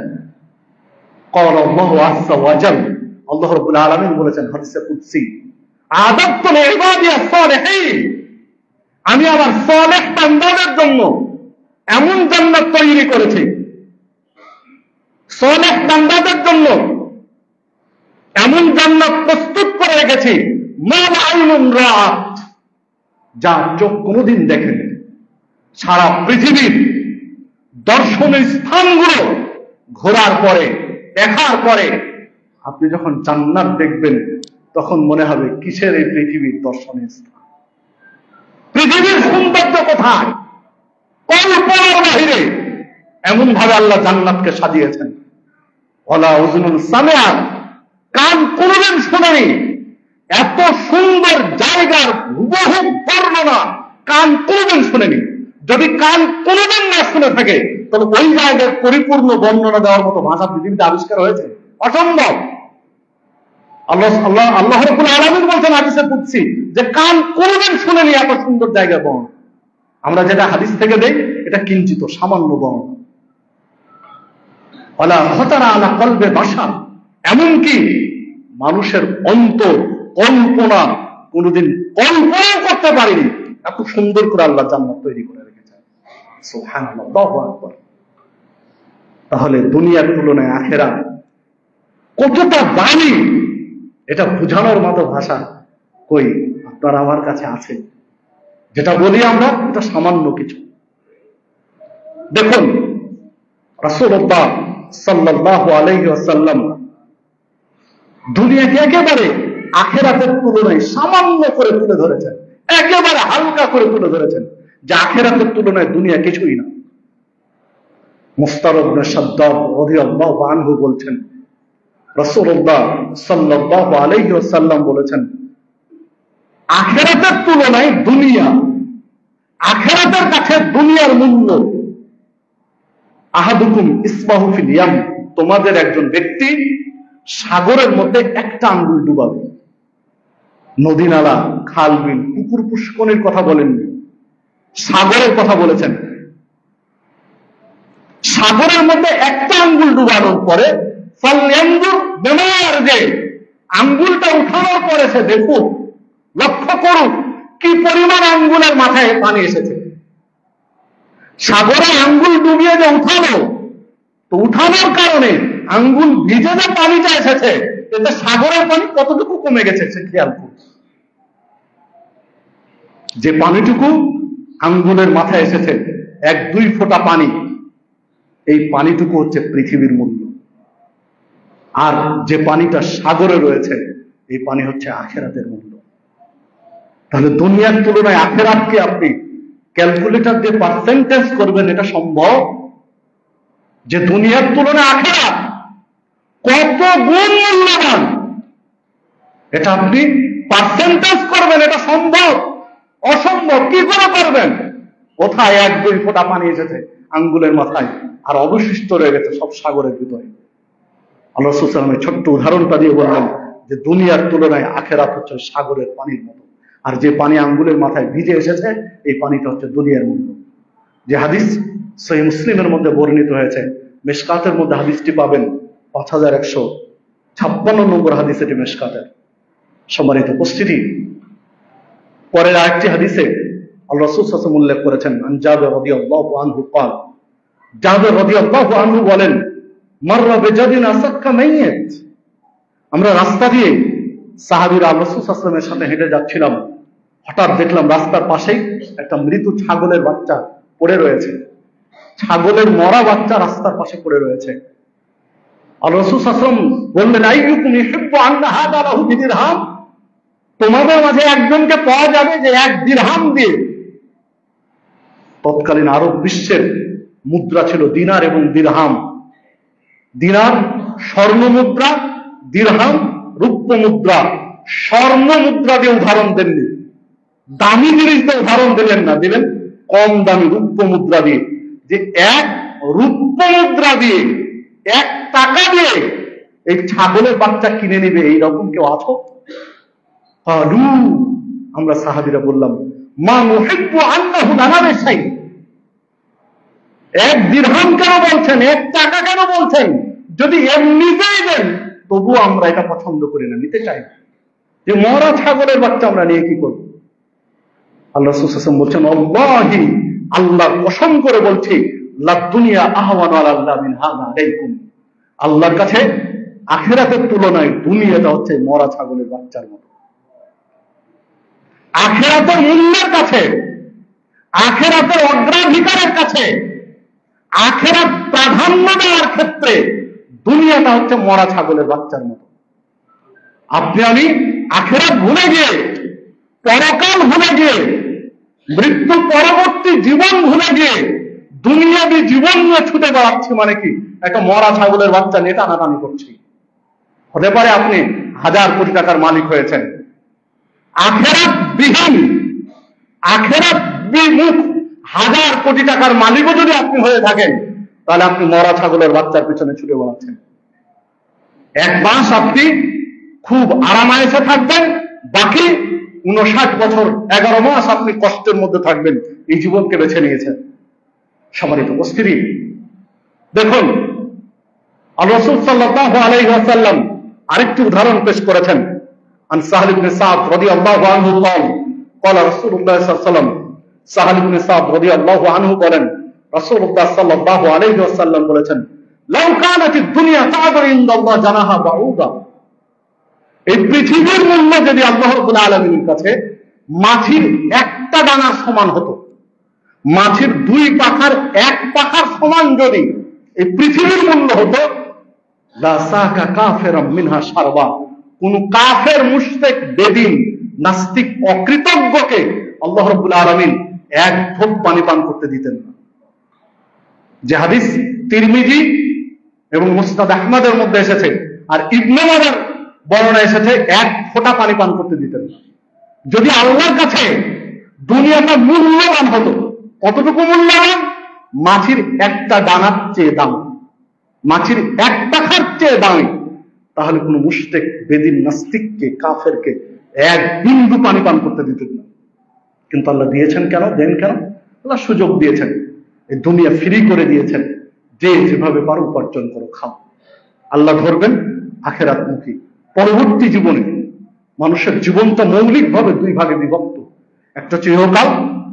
ক্বালা আল্লাহু আযজা ওয়া জাল, আল্লাহ রাব্বুল আলামিন বলেছেন হাদিসে কুদসি, আ'দাদতু লিইবাদিয়াস সালিহিন, আমি আমার সালেহ বান্দাদের জন্য এমন জান্নাত তৈরি করেছি, সালেহ বান্দাদের জন্য এমন জান্নাত প্রস্তুত করে রেখেছি, মা লা আইনুন রাআত, যা চোখ কোনোদিন দেখেনি। সারা পৃথিবীর দর্শনীয় স্থানগুলো ঘোরার পরে, দেখার পরে আপনি যখন জান্নাত দেখবেন তখন মনে হবে কিসের এই পৃথিবীর দর্শনীয় স্থান, পৃথিবীর সৌন্দর্য কোথায়, কল্পনার বাহিরে এমন ভাবে আল্লাহ জান্নাতকে সাজিয়েছেন। ওয়ালা উযুনুন সামিআত, কান কোনোদিন শোনেনি এত সুন্দর জায়গার হুবহু বর্ণনা, কান কোনোদিন শুনেনি। যদি কান কোনোদিন না শুনে থাকে তাহলে ওই জায়গার পরিপূর্ণ বর্ণনা দেওয়ার মতো ভাষা পৃথিবীতে আবিষ্কার হয়েছে? অসম্ভব। আল্লাহ রাব্বুল আলামিন বলছেন হাদিসে কুদসি, যে কান কোনোদিন শুনেনি এত সুন্দর জায়গার বর্ণনা। আমরা যেটা হাদিস থেকে দেই এটা কিঞ্চিত সামান্য বর্ণনা। ওয়ালা খাতারা আলা কলবে বাশার, এমনকি মানুষের অন্তর কল্পনা কোনোদিন কল্পনা করতে পারেনি এত সুন্দর করে আল্লাহ জান্নাত তৈরি করে রেখেছেন। সুবহানাল্লাহ, আল্লাহু আকবার। তাহলে দুনিয়ার তুলনায় আখিরাত কতটা দামি এটা বোঝানোর মতো ভাষা কই আপনার আমার কাছে আছে? যেটা বলি আমরা এটা সামান্য কিছু। দেখুন, রাসূলুল্লাহ সাল্লাল্লাহু আলাইহি ওয়াসাল্লাম দুনিয়াকে একেবারে আখিরাতের তুলনায় সামান্য করে তুলে ধরেছেন, একেবারে হালকা করে তুলে ধরেছেন, যে আখিরাতের তুলনায় দুনিয়া কিছুই না। মুস্তার ইবনে শাদ্দাদ রাদিয়াল্লাহু আনহু বলছেন, রাসূলুল্লাহ সাল্লাল্লাহু আলাইহি ওয়াসাল্লাম বলেছেন, আখিরাতের তুলনায় দুনিয়া, আখিরাতের কাছে দুনিয়ার মূল্য। আহাদুকুম ইসবাহু ফিল ইয়াম, তোমাদের একজন ব্যক্তি সাগরের মধ্যে একটা আঙ্গুল ডুবাবে। নদী নালা, খাল বিল, পুকুর পুষ্করের কথা বলেননি, সাগরের কথা বলেছেন। সাগরের মধ্যে একটা আঙ্গুল ডুবানোর পরে যে আঙ্গুলটা উঠানোর পরে সে দেখুক, লক্ষ্য করুক কি পরিমাণ আঙ্গুলের মাথায় পানি এসেছে। সাগরে আঙ্গুল ডুবিয়ে যে উঠানো, তো উঠানোর কারণে আঙ্গুল ভিজে যে পানিটা এসেছে, এতে সাগরের পানি কতটুকু কমে গেছে সে খেয়াল করুন। যে পানিটুকু আঙ্গুলের মাথায় এসেছে, 1-2 ফোঁটা পানি, এই পানিটুকু হচ্ছে পৃথিবীর মূল্য। আর যে পানিটা সাগরে রয়েছে, এই পানি হচ্ছে আখিরাতের মূল্য। তাহলে দুনিয়ার তুলনায় আখিরাতকে আপনি ক্যালকুলেটর দিয়ে পার্সেন্টেজ করবেন, এটা সম্ভব? যে দুনিয়ার তুলনায় আখিরাত কত গুণ মূল্যবান, এটা আপনি পার্সেন্টেজ করবেন, এটা সম্ভব? অসম্ভব। কি করে করবেন? কোথায় 1-2 ফোঁটা পানি এসেছে আঙ্গুলের মাথায়, আর অবশিষ্ট রয়ে গেছে সব সাগরের ভিতরে। আল্লাহ রাসূল সাল্লাল্লাহু আলাইহি ওয়াসাল্লাম ছোট্ট উদাহরণটা দিয়ে বললেন যে দুনিয়ার তুলনায় আখিরাত হচ্ছে সাগরের পানির মতো, আর যে পানি আঙ্গুলের মাথায় ভিজে এসেছে, এই পানিটা হচ্ছে দুনিয়ার মূল্য। যে হাদিস সহিহ মুসলিমের মধ্যে বর্ণিত হয়েছে, মিশকাতের মধ্যে হাদিসটি পাবেন 5156 নম্বর হাদিস, এটি মিশকাতের। সম্মানিত উপস্থিতি, পরের আরেকটি হাদিসে আল্লাহ রাসূল সাল্লাল্লাহু আলাইহি ওয়াসাল্লাম উল্লেখ করেছেন, আন জাবের রাদিয়াল্লাহু আনহু قال, জাবের রাদিয়াল্লাহু আনহু বলেন, মাররা বিজাদিন আসাক্কা মাইয়াত, আমরা রাস্তা দিয়ে সাহাবীরা আল্লাহ রাসূল সাল্লাল্লাহু আলাইহি ওয়াসাল্লামের সাথে হেঁটে যাচ্ছিলাম, হঠাৎ দেখলাম রাস্তার পাশেই একটা মৃত ছাগলের বাচ্চা পড়ে রয়েছে। ছাগলের মরা বাচ্চা রাস্তার পাশে পড়ে রয়েছে। আল্লাহ রাসূল সাল্লাল্লাহু আলাইহি ওয়াসাল্লাম বললেন, আইয়ুকুম ইউহিব্বু আন্না হাযা লাহু বিদিরহাম, তোমাদের মাঝে একজনকে পাওয়া যাবে যে 1 দিরহাম দিয়ে, তৎকালীন আরব বিশ্বের মুদ্রা ছিল দিনার এবং দিরহাম। দিনার স্বর্ণ মুদ্রা, দিরহাম রূপ্য মুদ্রা। স্বর্ণ মুদ্রা দিয়ে উদাহরণ দেননি, দামি জিনিস দিয়ে উদাহরণ দিলেন না, দিলেন কম দামি রূপ্য মুদ্রা দিয়ে। যে 1 রূপ্য মুদ্রা দিয়ে, 1 টাকা দিয়ে এই ছাগলের বাচ্চা কিনে নেবে, এইরকম কেউ আছো? আমরা সাহাবীরা বললাম, মা নুহিব্বু আন্নাহু লানা বিশাই। 1 দিরহাম কেন বলছেন, 1 টাকা কেন বলছেন? যদি এমনিতেই দেন তবু আমরা এটা পছন্দ করি না, নিতে চাই না। যে মরা ছাগলের বাচ্চা আমরা নিয়ে কি করব? আল্লাহ রাসূল সাল্লাল্লাহু আলাইহি ওয়াসাল্লাম বলছেন, আল্লাহি, আল্লাহর কসম করে বলছি, লাদ দুনিয়া আহওয়ানু আলাল্লাহ মিন হাযা আলাইকুম, আল্লাহর কাছে আখিরাতের তুলনায় দুনিয়াটা হচ্ছে মরা ছাগলের বাচ্চার মতো। আখিরাতের মূল্যের কাছে, আখিরাতের অগ্রাধিকারের কাছে, আখিরাত প্রাধান্য দেওয়ার ক্ষেত্রে দুনিয়াটা হচ্ছে মরা ছাগলের বাচ্চার মতো। আপনি আমি আখিরাত ভুলে গিয়ে, পরকাল ভুলে গিয়ে, মৃত্যু পরবর্তী জীবন ভুলে গিয়ে দুনিয়াবী জীবন নিয়ে ছুটে বেড়াচ্ছি, মানে কি একটা মরা ছাগলের বাচ্চা নিয়ে টানাটানি করছি। হতে পারে আপনি 1000 কোটি টাকার মালিক হয়েছেন, আখিরাত বিহীন, আখিরাত বিমুখ 1000 কোটি টাকার মালিকও যদি আপনি হয়ে থাকেন, তাহলে আপনি মরা ছাগলের বাচ্চার পিছনে ছুটে বেড়াচ্ছেন। 1 মাস আপনি খুব আরামায়েশে থাকবেন, বাকি 59 বছর 11 মাস আপনি কষ্টের মধ্যে থাকবেন। এই জীবনকে বেছে নিয়েছেন। সম্মানিত উপস্থিতি, দেখুন আল্লাহ রাসূল সাল্লাল্লাহু আলাইহি ওয়াসাল্লাম আরেকটি উদাহরণ পেশ করেছেন। আন সাহল ইবনে সাদ রাদিয়াল্লাহু আনহু قال قال رسول الله صلى الله عليه وسلم, সাহল ইবনে সাদ রাদিয়াল্লাহু আনহু বলেন, রাসূলুল্লাহ সাল্লাল্লাহু আলাইহি ওয়াসাল্লাম বলেছেন, লাউ কানাতিদ দুনিয়া তা'দুরু ইনদাল্লাহ জানাহা বাউদা, এই পৃথিবীর মূল্য যদি আল্লাহ রাব্বুল আলামিনের কাছে মাছির একটা ডানার সমান হতো, মাছির 2 পাখার 1 পাখার সমান যদি এই পৃথিবীর মূল্য হতো, লা সাকা কাফিরাম মিনহা শারবা, কোন কাফের, মুশরিক, বেদিন, নাস্তিক, অকৃতজ্ঞকে আল্লাহ রাব্বুল আলামিন 1 ঢোক পানি পান করতে দিতেন না। যে হাদিস তিরমিজি এবং মুসনাদ আহমদের মধ্যে এসেছে, আর ইবনে মাজার বর্ণনা এসেছে 1 ফোঁটা পানি পান করতে দিতেন না। যদি আল্লাহর কাছে দুনিয়াটা মূল্যবান হতো, কতটুকু মূল্যবান? মাছির একটা ডানার চেয়ে দাম, মাছির এক টাকার চেয়ে দামি, তাহলে কোন মুশরিক, বেদিন, নাস্তিককে, কাফেরকে এক বিন্দু পানি পান করতে দিতেন না। কিন্তু আল্লাহ দিয়েছেন কেন? দেন কেন? আল্লাহ সুযোগ দিয়েছেন, এই দুনিয়া ফ্রি করে দিয়েছেন, যে যেভাবে পারো উপার্জন করো, খাও। আল্লাহ ধরবেন আখিরাতমুখী। পরবর্তী জীবনে মানুষের জীবনটা মৌলিকভাবে দুই ভাগে বিভক্ত, একটা হচ্ছে ইহকাল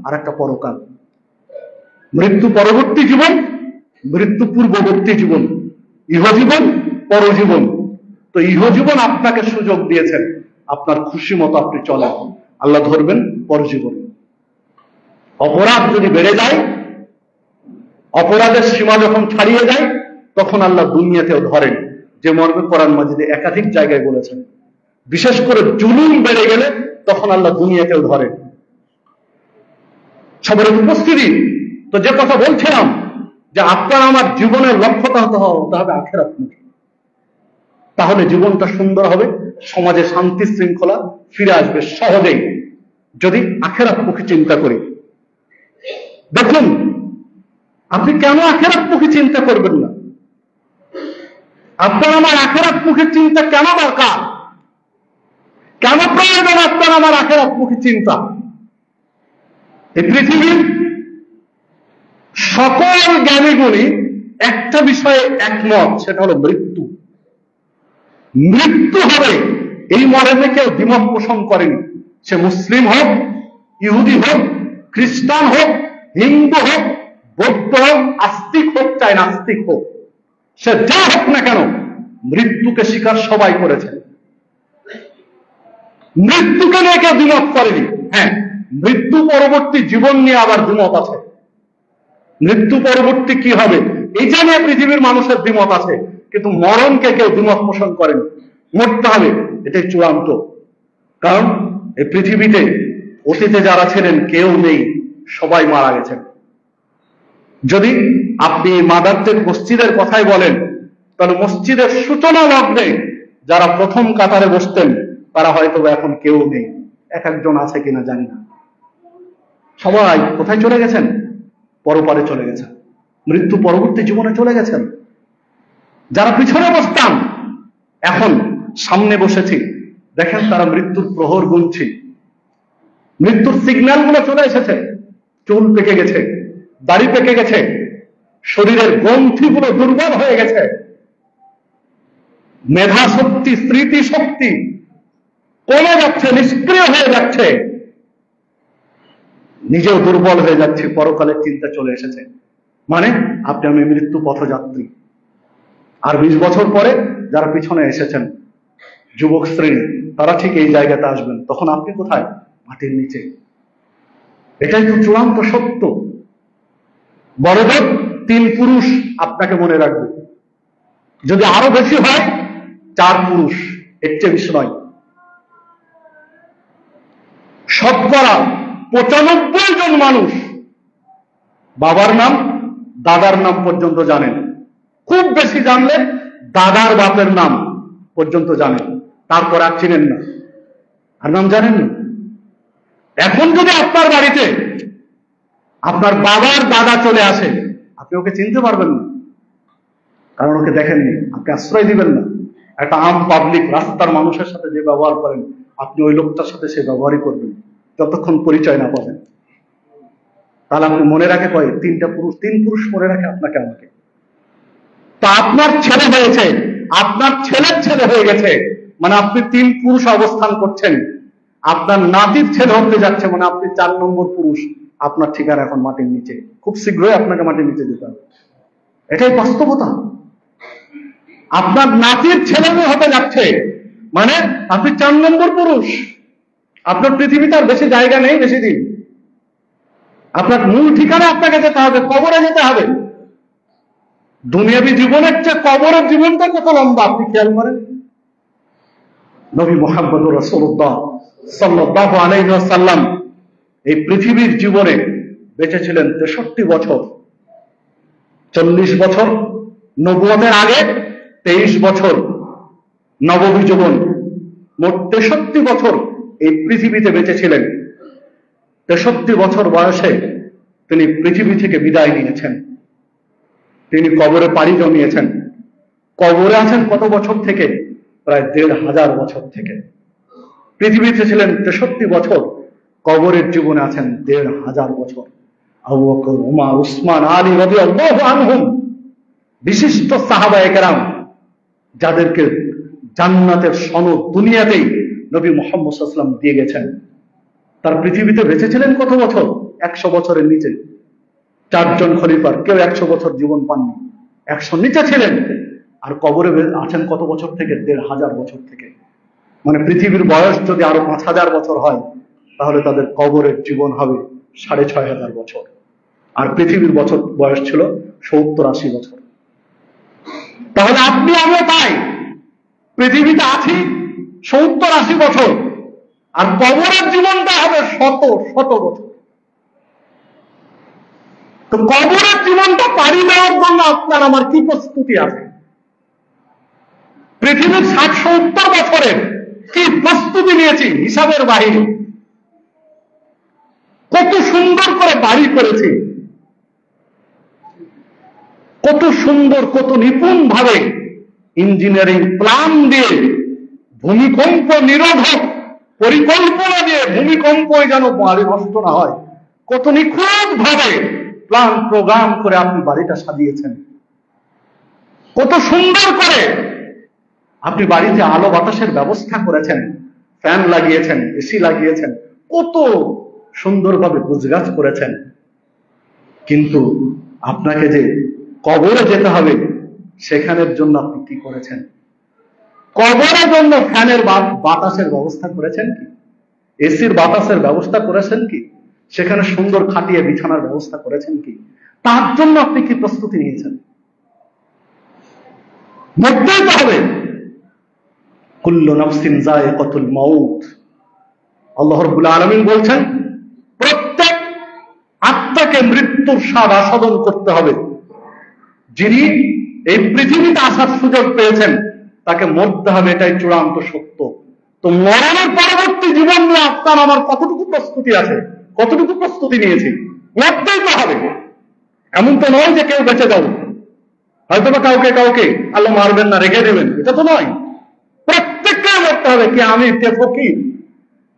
আর একটা পরকাল। মৃত্যু পরবর্তী জীবন, মৃত্যু পূর্ববর্তী জীবন, ইহজীবন, পরজীবন। তো ইহজীবন আপনাকে সুযোগ দিয়েছেন, আপনার খুশি মতো আপনি চলেন। আল্লাহ ধরবেন পরজীবন। অপরাধ যদি বেড়ে যায়, অপরাধের সীমা যখন ছাড়িয়ে যায়, তখন আল্লাহ দুনিয়াতেও ধরেন, যে মর্মে কোরআন মাজিদে একাধিক জায়গায় বলেছেন। বিশেষ করে জুলুম বেড়ে গেলে তখন আল্লাহ দুনিয়াতেও ধরেন। সবার উপস্থিতি তো যে কথা বলছিলাম, যে আপনার আমার জীবনের লক্ষ্যটা হতে হবে আখিরাতমুখী। তাহলে জীবনটা সুন্দর হবে, সমাজে শান্তি শৃঙ্খলা ফিরে আসবে সহজেই, যদি আখিরাতমুখী চিন্তা করি। দেখুন, আপনি কেন আখিরাতমুখী চিন্তা করবেন না? আপনার আমার আখিরাতমুখী চিন্তা কেন দরকার? কেন প্রয়োজন আপনার আমার আখিরাতমুখী চিন্তা? এই পৃথিবীর সকল জ্ঞানীগুলি একটা বিষয়ে একমত, সেটা হলো মৃত্যু। মৃত্যু হবে, এই মর্মে কেউ দ্বিমত পোষণ করেনি। সে মুসলিম হোক, ইহুদি হোক, খ্রিস্টান হোক, হিন্দু হোক, বৌদ্ধ হোক, আস্তিক হোক, চাই নাস্তিক হোক, সে যা হোক না কেন, মৃত্যুকে স্বীকার সবাই করেছে। মৃত্যুকে নিয়ে কেউ দ্বিমত করেনি। হ্যাঁ, মৃত্যু পরবর্তী জীবন নিয়ে আবার দ্বিমত আছে। মৃত্যু পরবর্তী কি হবে এই নিয়ে পৃথিবীর মানুষের দ্বিমত আছে, কিন্তু মরণকে কেউ দ্বিমত পোষণ করেনি। মরতে হবে, এটাই চূড়ান্ত। কারণ এই পৃথিবীতে অতীতে যারা ছিলেন কেউ নেই, সবাই মারা গেছেন। যদি আপনি মাদারদের মসজিদের কথাই বলেন, তাহলে মসজিদের সূচনা লগ্নে যারা প্রথম কাতারে বসতেন তারা হয়তো এখন কেউ নেই, এক একজন আছে কিনা জানি না। সবাই কোথায় চলে গেছেন? পরপারে চলে গেছেন, মৃত্যু পরবর্তী জীবনে চলে গেছেন। যারা পিছনে বসতাম এখন সামনে বসেছি, দেখেন তারা মৃত্যুর প্রহর গুনছে, মৃত্যুর সিগন্যাল গুলো চলে এসেছে। চুল পেকে গেছে, দাড়ি পেকে গেছে, শরীরের গ্রন্থিগুলো দুর্বল হয়ে গেছে, মেধা শক্তি, স্মৃতি শক্তি কমে যাচ্ছে, নিষ্ক্রিয় হয়ে যাচ্ছে, নিজেও দুর্বল হয়ে যাচ্ছে। পরকালের চিন্তা চলে এসেছে, মানে আপনি আমি মৃত্যু পথযাত্রী। আর 20 বছর পরে যারা পিছনে এসেছেন যুবক শ্রেণী, তারা ঠিক এই জায়গাতে আসবেন, তখন আপনি কোথায়? মাটির নিচে। এটাই তো চূড়ান্ত সত্য। বড়দের 3 পুরুষ আপনাকে মনে রাখবে, যদি আরো বেশি হয় 4 পুরুষ, এর চেয়ে বেশি নয়। শতকরা 95 জন মানুষ বাবার নাম, দাদার নাম পর্যন্ত জানেন। খুব বেশি জানলে দাদার বাপের নাম পর্যন্ত জানেন, তারপর আর চিনেন না, আর নাম জানেন না। এখন যদি আপনার বাড়িতে আপনার বাবার দাদা চলে আসে, আপনি ওকে চিনতে পারবেন না, কারণ ওকে দেখেননি, আপনি আশ্রয় দিবেন না। একটা আম পাবলিক রাস্তার মানুষের সাথে যে ব্যবহার করেন, আপনি ওই লোকটার সাথে সে ব্যবহারই করবেন যতক্ষণ পরিচয় না পাবেন। তাহলে আপনি মনে রাখে কয় 3 পুরুষ মনে রাখে আপনাকে, আমাকে। তা আপনার ছেলে হয়েছে, আপনার ছেলের ছেলে হয়ে গেছে, মানে আপনি 3 পুরুষ অবস্থান করছেন। আপনার নাতির ছেলে হতে যাচ্ছে, মানে আপনি 4 নম্বর পুরুষ। আপনার ঠিকানা এখন মাটির নিচে, খুব শীঘ্রই আপনাকে মাটির নিচে যেতে হবে। এটাই বাস্তবতা। আপনার নাতির ছেলে হতে যাচ্ছে, মানে আপনি 4 নম্বর পুরুষ। আপনার পৃথিবীতে আর বেশি জায়গা নেই, বেশি দিন। আপনার মূল ঠিকানা আপনাকে যেতে হবে, কবরে যেতে হবে। দুনিয়াবী জীবনের চেয়ে কবরের জীবনটা কত লম্বা আপনি খেয়াল করেন। নবী মুহাম্মদুর রাসূলুল্লাহ সাল্লাল্লাহু আলাইহি ওয়াসাল্লাম এই পৃথিবীর জীবনে বেঁচে ছিলেন 63 বছর। 40 বছর নবুয়তের আগে, 23 বছর নববী জীবন, মোট 63 বছর এই পৃথিবীতে বেঁচে ছিলেন। 63 বছর বয়সে তিনি পৃথিবী থেকে বিদায় নিয়েছেন। তিনি কবরে পাড়ি জমিয়েছেন। কবরে আছেন কত বছর থেকে? প্রায় 1500 বছর থেকে। পৃথিবীতে ছিলেন 63 বছর, কবরের জীবনে আছেন 1500 বছর। আবু বকর, ওমর, উসমান, আলী রাদিয়াল্লাহু আনহুম, বিশিষ্ট সাহাবায়ে কেরাম, যাদেরকে জান্নাতের সনদ দুনিয়াতেই নবী মুহাম্মদ সাল্লাল্লাহু আলাইহি ওয়াসাল্লাম দিয়ে গেছেন, তার পৃথিবীতে বেঁচে ছিলেন কত বছর? 100 বছরের নিচে। 4 জন খলিফার কেউ 100 বছর জীবন পাননি, 100 নিচে ছিলেন। আর কবরে আছেন কত বছর থেকে? 1500 বছর থেকে। মানে পৃথিবীর বয়স যদি আরো 5000 বছর হয়, তাহলে তাদের কবরের জীবন হবে 6500 বছর। আর পৃথিবীর বয়স ছিল 70-80 বছর। তাহলে আপনি আমিও তাই, পৃথিবীতে আছি 70-80 বছর, আর কবরের জীবনটা হবে শত শত বছর। তো কবরের জীবনটা পাড়ি দেওয়ার জন্য আপনার আমার কি প্রস্তুতি আছে? পৃথিবীর 60-70 বছরের কি প্রস্তুতি নিয়েছি হিসাবের বাহিরে। কত সুন্দর করে বাড়ি করেছি, কত সুন্দর, কত নিপুণ ভাবে ইঞ্জিনিয়ারিং প্ল্যান দিয়ে, ভূমিকম্প নিরোধক পরিকল্পনা দিয়ে, ভূমিকম্পে যেন বাড়ি নষ্ট না হয়, কত নিখুঁত ভাবে প্ল্যান প্রোগ্রাম করে আপনি বাড়িটা সাজিয়েছেন। কত সুন্দর করে আপনি বাড়িতে আলো বাতাসের ব্যবস্থা করেছেন, ফ্যান লাগিয়েছেন, এসি লাগিয়েছেন, কত সুন্দরভাবে গোছগাছ করেছেন। কিন্তু আপনাকে যে কবরে যেতে হবে, সেখানের জন্য আপনি কি করেছেন? কবরের জন্য ফ্যানের বাতাসের ব্যবস্থা করেছেন কি? এসির বাতাসের ব্যবস্থা করেছেন কি? সেখানে সুন্দর খাটিয়ে বিছানার ব্যবস্থা করেছেন কি? তার জন্য আপনি কি প্রস্তুতি নিয়েছেন? মরতেই তো হবে। কুল্লু নাফসিন যায়িকাতুল মাউত। আল্লাহ রাব্বুল আলামিন বলছেন, প্রত্যেক আত্মাকে মৃত্যুর স্বাদ আস্বাদন করতে হবে। যিনি এই পৃথিবীতে আসার সুযোগ পেয়েছেন, তাকে মরতে হবে, এটাই চূড়ান্ত সত্য। তো মরণের পরবর্তী জীবন নিয়ে আপনার আমার কতটুকু প্রস্তুতি আছে, কতটুকু প্রস্তুতি নিয়েছি? মরতেই তো হবে। এমন তো নয় যে কেউ বেঁচে যাবে, হয়তো বা কাউকে কাউকে আল্লাহ মারবেন না, রেখে দেবেন, এটা তো নয়। প্রত্যেককে মরতে হবে। কে আমি, কে ফকির,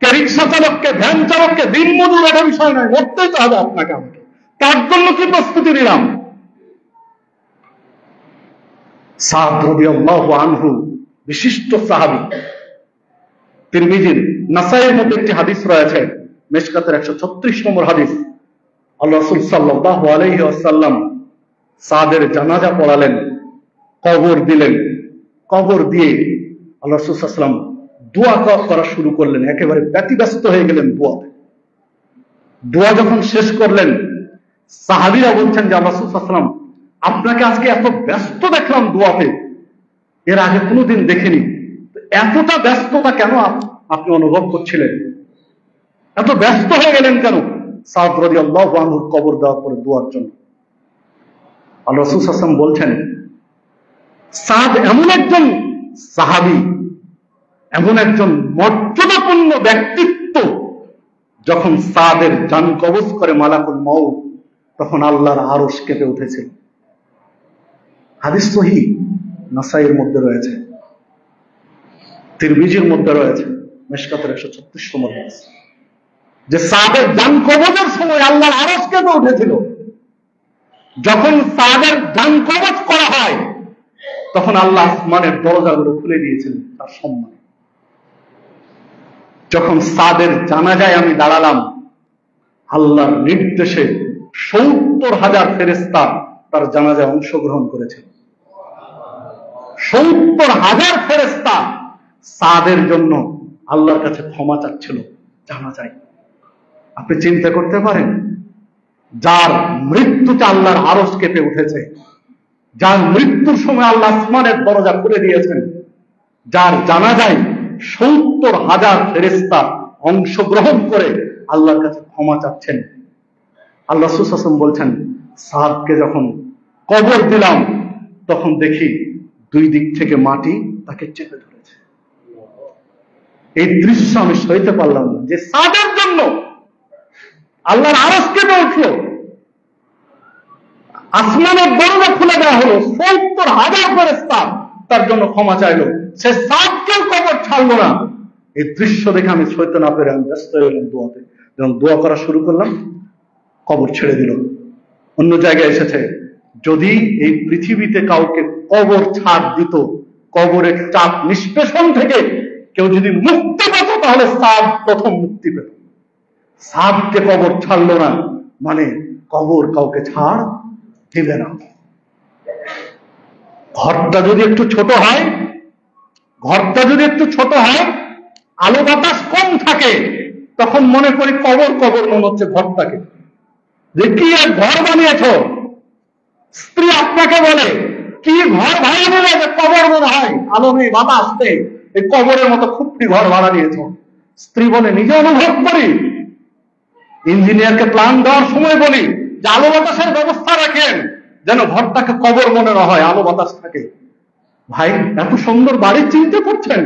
কে রিক্সা চালক, কে ভ্যান চালক, কে দিন মজুর, এটা বিষয় নয়, মরতেই তো হবে আপনাকে আমাকে। তার জন্য কি প্রস্তুতি নিলাম? সাদ রাদিয়াল্লাহু আনহু, বিশিষ্ট সাহাবী, তিরমিজির, নাসাইয়ের মধ্যে একটি হাদিস রয়েছে, মিশকাতের 136 নম্বর হাদিস। আল্লাহ রাসূল সাল্লাল্লাহু আলাইহি ওয়াসাল্লাম সাদের জানাজা পড়ালেন, কবর দিলেন। কবর দিয়ে আল্লাহ রাসূল সাল্লাল্লাহু আলাইহি ওয়াসাল্লাম দোয়া করা শুরু করলেন, একেবারে ব্যতিব্যস্ত হয়ে গেলেন দোয়াতে। দোয়া যখন শেষ করলেন, সাহাবীরা বলছেন যে আল্লাহ রাসূল সাল্লাল্লাহু আলাইহি ওয়াসাল্লাম, আপনাকে আজকে এত ব্যস্ত দেখলাম দোয়াতে, এর আগে কোনোদিন দেখিনি। এতটা ব্যস্ততা কেন আপনি অনুভব করছিলেন? এত ব্যস্ত হয়ে গেলেন কেন সাদ রাদিয়াল্লাহু আনহুর কবর দেওয়ার পরে দোয়ার জন্য? আল্লাহ রাসূল সাল্লাল্লাহু আলাইহি ওয়াসাল্লাম বলছেন, সাদ এমন একজন সাহাবী, এমন একজন মর্যাদাপূর্ণ ব্যক্তিত্ব, যখন সাদের জান কবজ করে মালাকুল মউত, তখন আল্লাহর আরশ কেঁপে উঠেছিল। হাদিস সহিহ, নাসাইয়ের মধ্যে রয়েছে, তিরমিজির মধ্যে রয়েছে, মিশকাতের 136 নম্বর হাদিস, যে সাদের জান কবজের সময় আল্লাহর আরশ কেঁপে উঠেছিল। যখন সাদের জান কবজ করা হয়, তখন আল্লাহ আসমানের দরজাগুলো খুলে দিয়েছিলেন তার সম্মানে। যখন সাদের জানাজায় আমি দাঁড়ালাম, আল্লাহর নির্দেশে 70,000 ফেরেশতা তার জানাজায় অংশগ্রহণ করেছিল। 70,000 ফেরেশতা সাদের জন্য আল্লাহর কাছে ক্ষমা চাচ্ছিল জানাজায়। আপনি চিন্তা করতে পারেন, যার মৃত্যুতে আল্লাহর আরশ কেঁপে উঠেছে, যার মৃত্যুর সময় আল্লাহ আসমানের দরজা খুলে দিয়েছেন, যার জানাজায় 70,000 ফেরেশতা অংশগ্রহণ করে আল্লাহর কাছে ক্ষমা চাচ্ছেন। আল্লাহ রাসূল সাল্লাল্লাহু আলাইহি ওয়াসাল্লাম বলছেন, সাদকে যখন কবর দিলাম, তখন দেখি দুই দিক থেকে মাটি তাকে চেপে ধরেছে। এই দৃশ্য আমি সইতে পারলাম না, যে সাদের জন্য আল্লাহর আরশ কেঁপে উঠলো, আসমানের দরজা খুলে দেওয়া হলো, 70,000 ফেরেশতা তার জন্য ক্ষমা চাইলো, সে সাদকেও কবর ছাড়লো না। এই দৃশ্য দেখে আমি সইতে না পেরে আমি ব্যস্ত হয়ে গেলাম দোয়াতে। যখন দোয়া করা শুরু করলাম, কবর ছেড়ে দিল। অন্য জায়গায় এসেছে, যদি এই পৃথিবীতে কাউকে কবর ছাড় দিত, কবরের চাপ নিষ্পেষণ থেকে কেউ যদি মুক্তি পেত, তাহলে সাদ প্রথম মুক্তি পেত। সাদকে কবর ছাড়লো না, মানে কবর কাউকে ছাড় দিবে না। ঘরটা যদি একটু ছোট হয়, আলো বাতাস কম থাকে, তখন মনে করি কবর মনে হচ্ছে ঘরটাকে, যে কি এক ঘর বানিয়েছ। স্ত্রী আপনাকে বলে, কি ঘর ভাড়া নিলে, যে কবর মনে হয়, আলো নেই বাতাস নেই, এই কবরের মতো খুবটি ঘর ভাড়া নিয়েছ। স্ত্রী বলে, নিজে অনুভব করি। ইঞ্জিনিয়ারকে প্ল্যান দেওয়ার সময় বলি যে আলো বাতাসের ব্যবস্থা রাখেন, যেন ঘরটাকে কবর মনে না হয়, আলো বাতাস থাকে। ভাই, এত সুন্দর বাড়ির চিন্তা করছেন,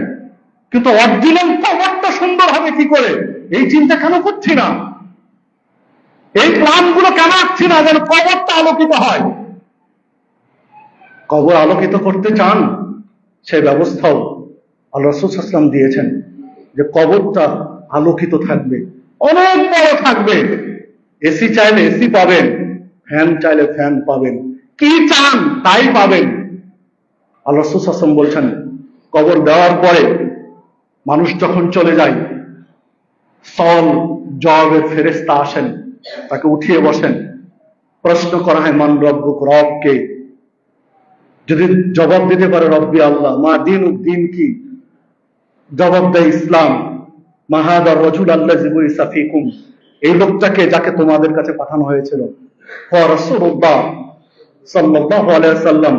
কিন্তু অরিজিনাল কবরটা সুন্দর হবে কি করে, এই চিন্তা কেন করছি না? এই প্ল্যানগুলো কেন আঁকছি না, যেন কবরটা আলোকিত হয়? কবর আলোকিত করতে চান, সেই ব্যবস্থাও আল্লাহ রাসূল সাল্লাল্লাহু আলাইহি ওয়াসাল্লাম দিয়েছেন, যে কবরটা আলোকিত থাকবে, অনেক বড় থাকবে। এসি চাইলে এসি পাবেন, ফ্যান চাইলে ফ্যান পাবেন, কি চান তাই পাবেন। আল্লাহ রাসূল সাল্লাল্লাহু আলাইহি ওয়াসাল্লাম বলছেন, কবর দেওয়ার পরে মানুষ যখন চলে যায়, সওয়াল জবাবের ফেরেশতা আসেন, তাকে উঠিয়ে বসেন, প্রশ্ন করা হয়, মান রব্বুক, রব কে? যদি জবাব দিতে পারে রব্বি আল্লাহ, মা দীনুক, দিন কি? জবাব দেয় ইসলাম। মা হাদার রাজুল আল্লাযী বুইসা ফীকুম, এই লোকটাকে যাকে তোমাদের কাছে পাঠানো হয়েছিল। ওয়া রাসূলুল্লাহ সাল্লাল্লাহু আলাইহি ওয়াসাল্লাম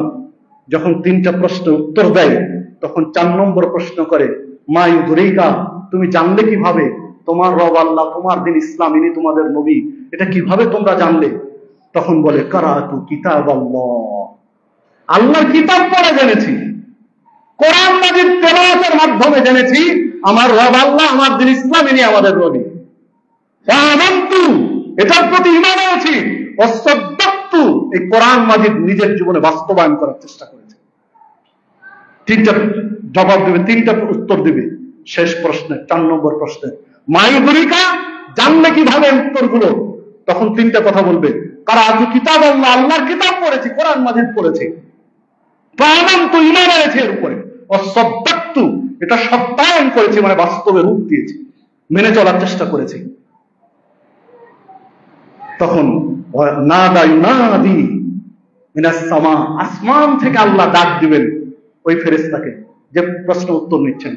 যখন 3টা প্রশ্নের উত্তর দেয়, তখন 4 নম্বর প্রশ্ন করে, মা ইউদরিকা, তুমি জানলে কিভাবে তোমার রব আল্লাহ, তোমার দিন ইসলাম, ইনি তোমাদের নবী, এটা কিভাবে তোমরা জানলে? তখন বলে, কারাতু কিতাবাল্লাহ, আল্লাহর কিতাব পড়ে জেনেছি, কোরআন মাজিদ তেলাওয়াতের মাধ্যমে জেনেছি আমার রব আল্লাহ, আমার দিন ইসলাম, ইনি আমাদের নবী। আমানতু, এটার প্রতি ঈমান এনেছি। ওয়াসাদ্দাকতু, এই কোরআন মাজিদ নিজের জীবনে বাস্তবায়ন করার চেষ্টা করেছে। 3টা জবাব দেবে, 3টা উত্তর দিবে। শেষ প্রশ্নে 4 নম্বর প্রশ্নে, মায়ুদরিকা, জানলে কিভাবে উত্তরগুলো? তখন 3টা কথা বলবে, কারাতু কিতাবাল্লাহ, আল্লাহর কিতাব পড়েছি, কোরআন মাজিদ পড়েছি। আমানতু, ঈমান এনেছি এর উপরে। ওয়াসাদ্দাকতু, এটা সত্যায়ন করেছি, মানে বাস্তবে রূপ দিয়েছি, মেনে চলার চেষ্টা করেছি। তখন নাদা ইউনাদি মিনাস সামা, আসমান থেকে আল্লাহ ডাক দিবেন ওই ফেরেশতাকে যে প্রশ্ন উত্তর নিচ্ছেন,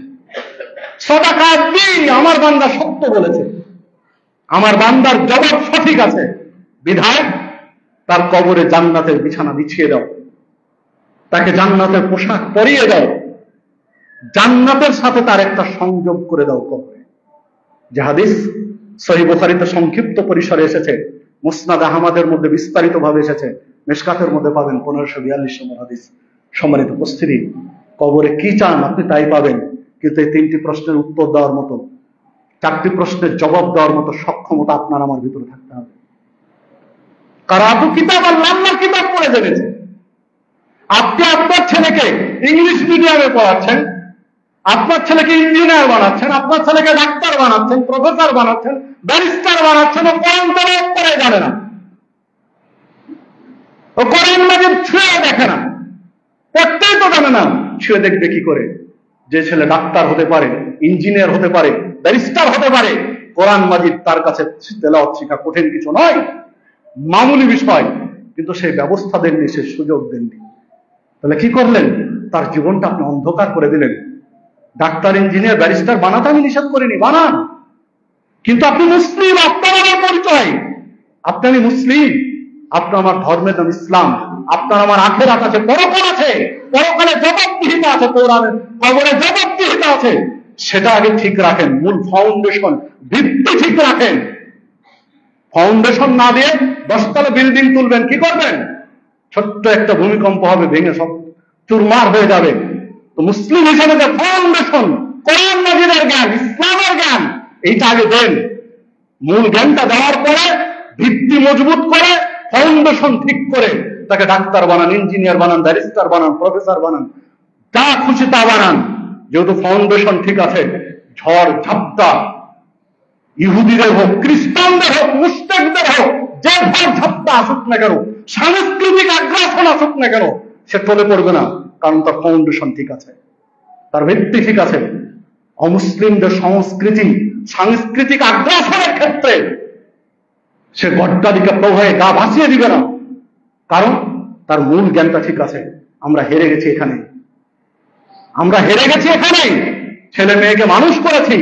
সাদাকা আব্দি, আমার বান্দা সত্য বলেছে, আমার বান্দার জবাব সঠিক আছে, বিধায় তার কবরে জান্নাতের বিছানা বিছিয়ে দাও, তাকে জান্নাতের পোশাক পরিয়ে দাও, জান্নাতের সাথে তার একটা সংযোগ করে দাও কবরে। যে হাদিস সহিহ বুখারীতে সংক্ষিপ্ত পরিসরে এসেছে, মুসনাদ আহমদের মধ্যে বিস্তারিত ভাবে এসেছে, মিশকাতের মধ্যে পাবেন 1542 নম্বর হাদিস। সম্মানিত উপস্থিতি, কবরে কি চান আপনি তাই পাবেন, কিন্তু এই 3টি প্রশ্নের উত্তর দেওয়ার মতো, 4টি প্রশ্নের জবাব দেওয়ার মতো সক্ষমতা আপনার আমার ভিতরে থাকতে হবে। কারাতু কিতাব, আল্লাহর কিতাব পড়ে জেনেছে। আপনি আপনার ছেলেকে ইংলিশ মিডিয়ামে পড়াচ্ছেন, আপনার ছেলেকে ইঞ্জিনিয়ার বানাচ্ছেন, আপনার ছেলেকে ডাক্তার বানাচ্ছেন, প্রফেসর বানাচ্ছেন, ব্যারিস্টার বানাচ্ছেন, ও কোরআন তেলাওয়াত করে জানে না, ও কোরআন মাজিদ ছুঁয়ে দেখে না, পড়তেই তো জানে না, ছুঁয়ে দেখবে কি করে? যে ছেলে ডাক্তার হতে পারে, ইঞ্জিনিয়ার হতে পারে, ব্যারিস্টার হতে পারে, কোরআন মাজিদ তার কাছে তেলাওয়াত শেখা কঠিন কিছু নয়, মামুলি বিষয়, কিন্তু সেই ব্যবস্থা দেননি, সে সুযোগ দেননি। তাহলে কি করলেন? তার জীবনটা আপনি অন্ধকার করে দিলেন। ডাক্তার, ইঞ্জিনিয়ার, ব্যারিস্টার বানাতে আমি নিষেধ করিনি, বানান, কিন্তু আপনি মুসলিম, আপনার আমার পরিচয়, আপনি আমি মুসলিম, আপনার আমার ধর্মের নাম ইসলাম, আপনার আমার আখিরাত আছে, পরকাল আছে, পরকালে জবাবদিহিতা আছে, কোরআনের কবরে জবাবদিহিতা আছে, সেটা আগে ঠিক রাখেন, মূল ফাউন্ডেশন, ভিত্তি ঠিক রাখেন। ফাউন্ডেশন না দিয়ে 10 তলা বিল্ডিং তুলবেন, কি করবেন? ছোট্ট একটা ভূমিকম্প হবে, ভেঙে সব চুরমার হয়ে যাবে। তো মুসলিম হিসেবে যে ফাউন্ডেশন, কোরআন মাজিদের জ্ঞান, ইসলামের জ্ঞান, এইটা আগে দেন। মূল জ্ঞানটা দেওয়ার পরে ভিত্তি মজবুত করে, ফাউন্ডেশন ঠিক করে তাকে ডাক্তার বানান, ইঞ্জিনিয়ার বানান, ব্যারিস্টার বানান, প্রফেসর বানান, যা খুশি তা বানান। যেহেতু ফাউন্ডেশন ঠিক আছে, ঝড় ঝাপটা ইহুদিদের হোক, খ্রিস্টানদের হোক, মুসলিমদের হোক, যে ঝড় ঝাপটা আসুক না কেন, সাংস্কৃতিক আগ্রাসন আসুক না কেন, সে টলে পড়বে না, কারণ তার ফাউন্ডেশন ঠিক আছে, তার ভিত্তি ঠিক আছে। অমুসলিমদের সংস্কৃতি, সাংস্কৃতিক আগ্রাসনের ক্ষেত্রে সে গড্ডালিকা প্রবাহে গা ভাসিয়ে দিবে না, কারণ তার মূল জ্ঞানটা ঠিক আছে। আমরা হেরে গেছি এখানে, আমরা হেরে গেছি এখানে। ছেলে মেয়েকে মানুষ করেছি,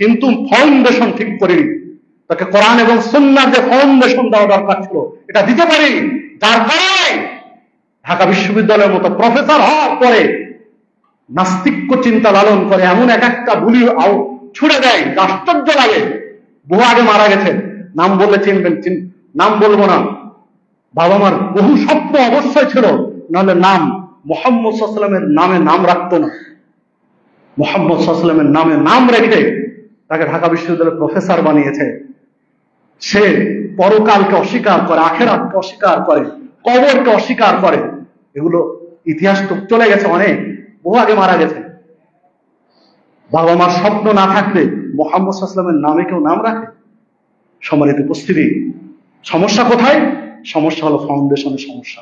কিন্তু ফাউন্ডেশন ঠিক করিনি। তাকে কোরআন এবং সুন্নাহর যে ফাউন্ডেশন দেওয়া দরকার ছিল, এটা দিতে পারি। যার কারণে ঢাকা বিশ্ববিদ্যালয়ের মতো প্রফেসর হওয়ার পরে নাস্তিক্য চিন্তা লালন করে এমন এক একটা বুলি ছুড়ে দেয়, আশ্চর্য লাগে। বহু আগে মারা গেছে, নাম বললে চিনবেন, নাম বলবো না। বাবা মার বহু স্বপ্ন অবশ্যই ছিল, নাহলে নাম মুহাম্মদ সাল্লাল্লাহু আলাইহি ওয়াসাল্লামের নামে নাম রাখতো না। মুহাম্মদ সাল্লাল্লাহু আলাইহি ওয়াসাল্লামের নামে নাম রেখে তাকে ঢাকা বিশ্ববিদ্যালয়ের প্রফেসর বানিয়েছে। সে পরকালকে অস্বীকার করে, আখিরাতকে অস্বীকার করে, কবরকে অস্বীকার করে। এগুলো ইতিহাস তো চলে গেছে, অনেক বহু আগে মারা গেছে। বাবা মার স্বপ্ন না থাকলে মুহাম্মদ সাল্লাল্লাহু আলাইহি ওয়াসাল্লামের নামে কেউ নাম রাখে? সম্মানিত উপস্থিতি, সমস্যা কোথায়? সমস্যা হলো ফাউন্ডেশনের সমস্যা।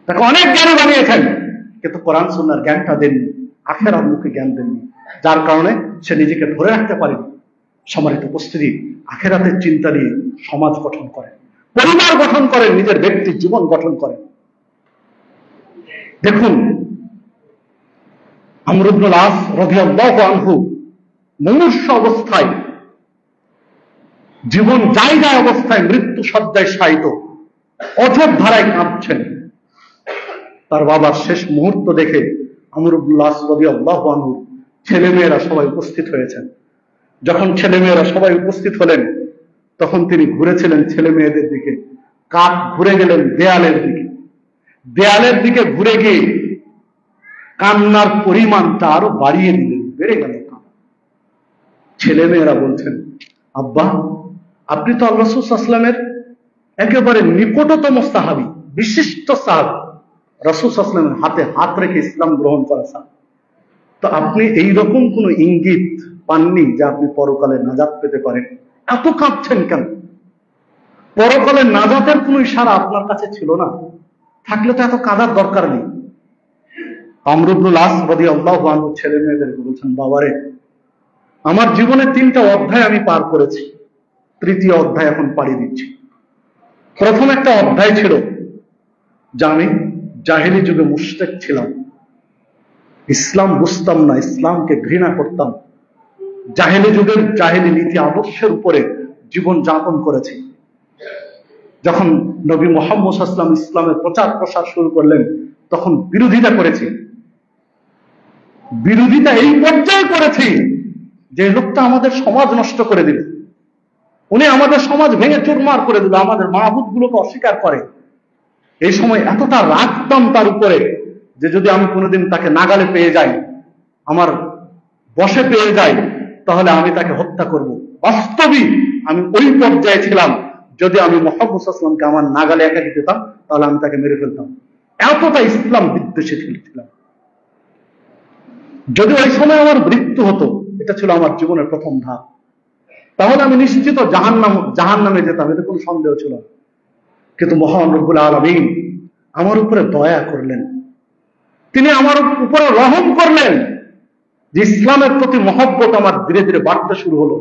তাকে অনেক জ্ঞানী বানিয়েছেন, কিন্তু কোরআন সুন্নাহর জ্ঞানটা দেননি, আখিরাত মুখে জ্ঞান দেননি, যার কারণে সে নিজেকে ধরে রাখতে পারেনি। সম্মানিত উপস্থিতি, আখিরাতের চিন্তা নিয়ে সমাজ গঠন করেন, পরিবার গঠন করেন, নিজের ব্যক্তির জীবন গঠন করেন। দেখুন, আমর ইবনুল আস রাদিয়াল্লাহু আনহু মুমূর্ষু অবস্থায়, জীবন যায় যায় অবস্থায়, মৃত্যু শয্যায় শায়িত, অঝোর ধারায় কাঁদছেন। তার বাবার শেষ মুহূর্ত দেখে আমর ইবনুল আস রাদিয়াল্লাহু আনহু ছেলেমেয়েরা সবাই উপস্থিত হয়েছেন। যখন ছেলেমেয়েরা সবাই উপস্থিত হলেন, তখন তিনি ঘুরেছিলেন ছেলে মেয়েদের দিকে, কাঁধ ঘুরে গেলেন দেয়ালের দিকে। দেয়ালের দিকে ঘুরে গিয়ে কান্নার পরিমাণটা আরো বাড়িয়ে দিলেন, বেড়ে গেল। ছেলে মেয়েরা বলছেন, আব্বা, আপনি তো আল্লাহ রাসূল সাল্লাল্লাহু আলাইহি ওয়াসাল্লামের একেবারে নিকটতম সাহাবী, বিশিষ্ট সাহাবী, রাসূল সাল্লাল্লাহু আলাইহি ওয়াসাল্লামের হাতে হাত রেখে ইসলাম গ্রহণ করা সাহাবী, তো আপনি এইরকম কোন ইঙ্গিত পাননি যে আপনি পরকালে নাজাত পেতে পারেন? এত কাঁদছেন কেন? পরকালে নাজাতের কোন ইশারা আপনার কাছে ছিল না? থাকলে তো এত কাঁদার দরকার নেই। আমর ইবনুল আস রাদিয়াল্লাহু আনহু ছেলে মেয়েদেরকে বলছেন, বাবারে, আমার জীবনে 3টা অধ্যায় আমি পার করেছি, 3য় অধ্যায় এখন পাড়ি দিচ্ছি। প্রথম একটা অধ্যায় ছিল যে আমি জাহেলি যুগে মুশরিক ছিলাম, ইসলাম বুঝতাম না, ইসলামকে ঘৃণা করতাম, জাহেলি যুগের জাহেলি নীতি আদর্শের উপরে জীবন যাপন করেছি। যখন নবী মুহাম্মদ সাল্লাল্লাহু আলাইহি ওয়াসাল্লাম ইসলামের প্রচার প্রসার শুরু করলেন, তখন বিরোধিতা করেছি। বিরোধিতা এই পর্যায়ে করেছি যে লোকটা আমাদের সমাজ নষ্ট করে দিল, উনি আমাদের সমাজ ভেঙে চুরমার করে দিল, আমাদের মাহবুদ গুলোকে অস্বীকার করে। এই সময় এতটা রাগতাম তার উপরে যে যদি আমি কোনোদিন তাকে নাগালে পেয়ে যাই, আমার বশে পেয়ে যাই, তাহলে আমি তাকে হত্যা করব। বাস্তবিক আমি ওই পর্যায়ে ছিলাম, যদি আমি মুহাম্মদ সাল্লাল্লাহু আলাইহি ওয়াসাল্লামকে আমার নাগালে একাকি পেতাম, তাহলে আমি তাকে মেরে ফেলতাম। এতটা ইসলাম বিদ্বেষী ছিলাম। যদি ওই সময় আমার মৃত্যু হতো, এটা ছিল আমার জীবনের প্রথম ধাপ, তাহলে আমি নিশ্চিত জাহান্নামে যেতাম, এতে কোনো সন্দেহ ছিল না। কিন্তু মহান রব্বুল আলামিন আমার উপরে দয়া করলেন, তিনি আমার উপরে রহম করলেন, যে ইসলামের প্রতি মহব্বত আমার ধীরে ধীরে বাড়তে শুরু হলো।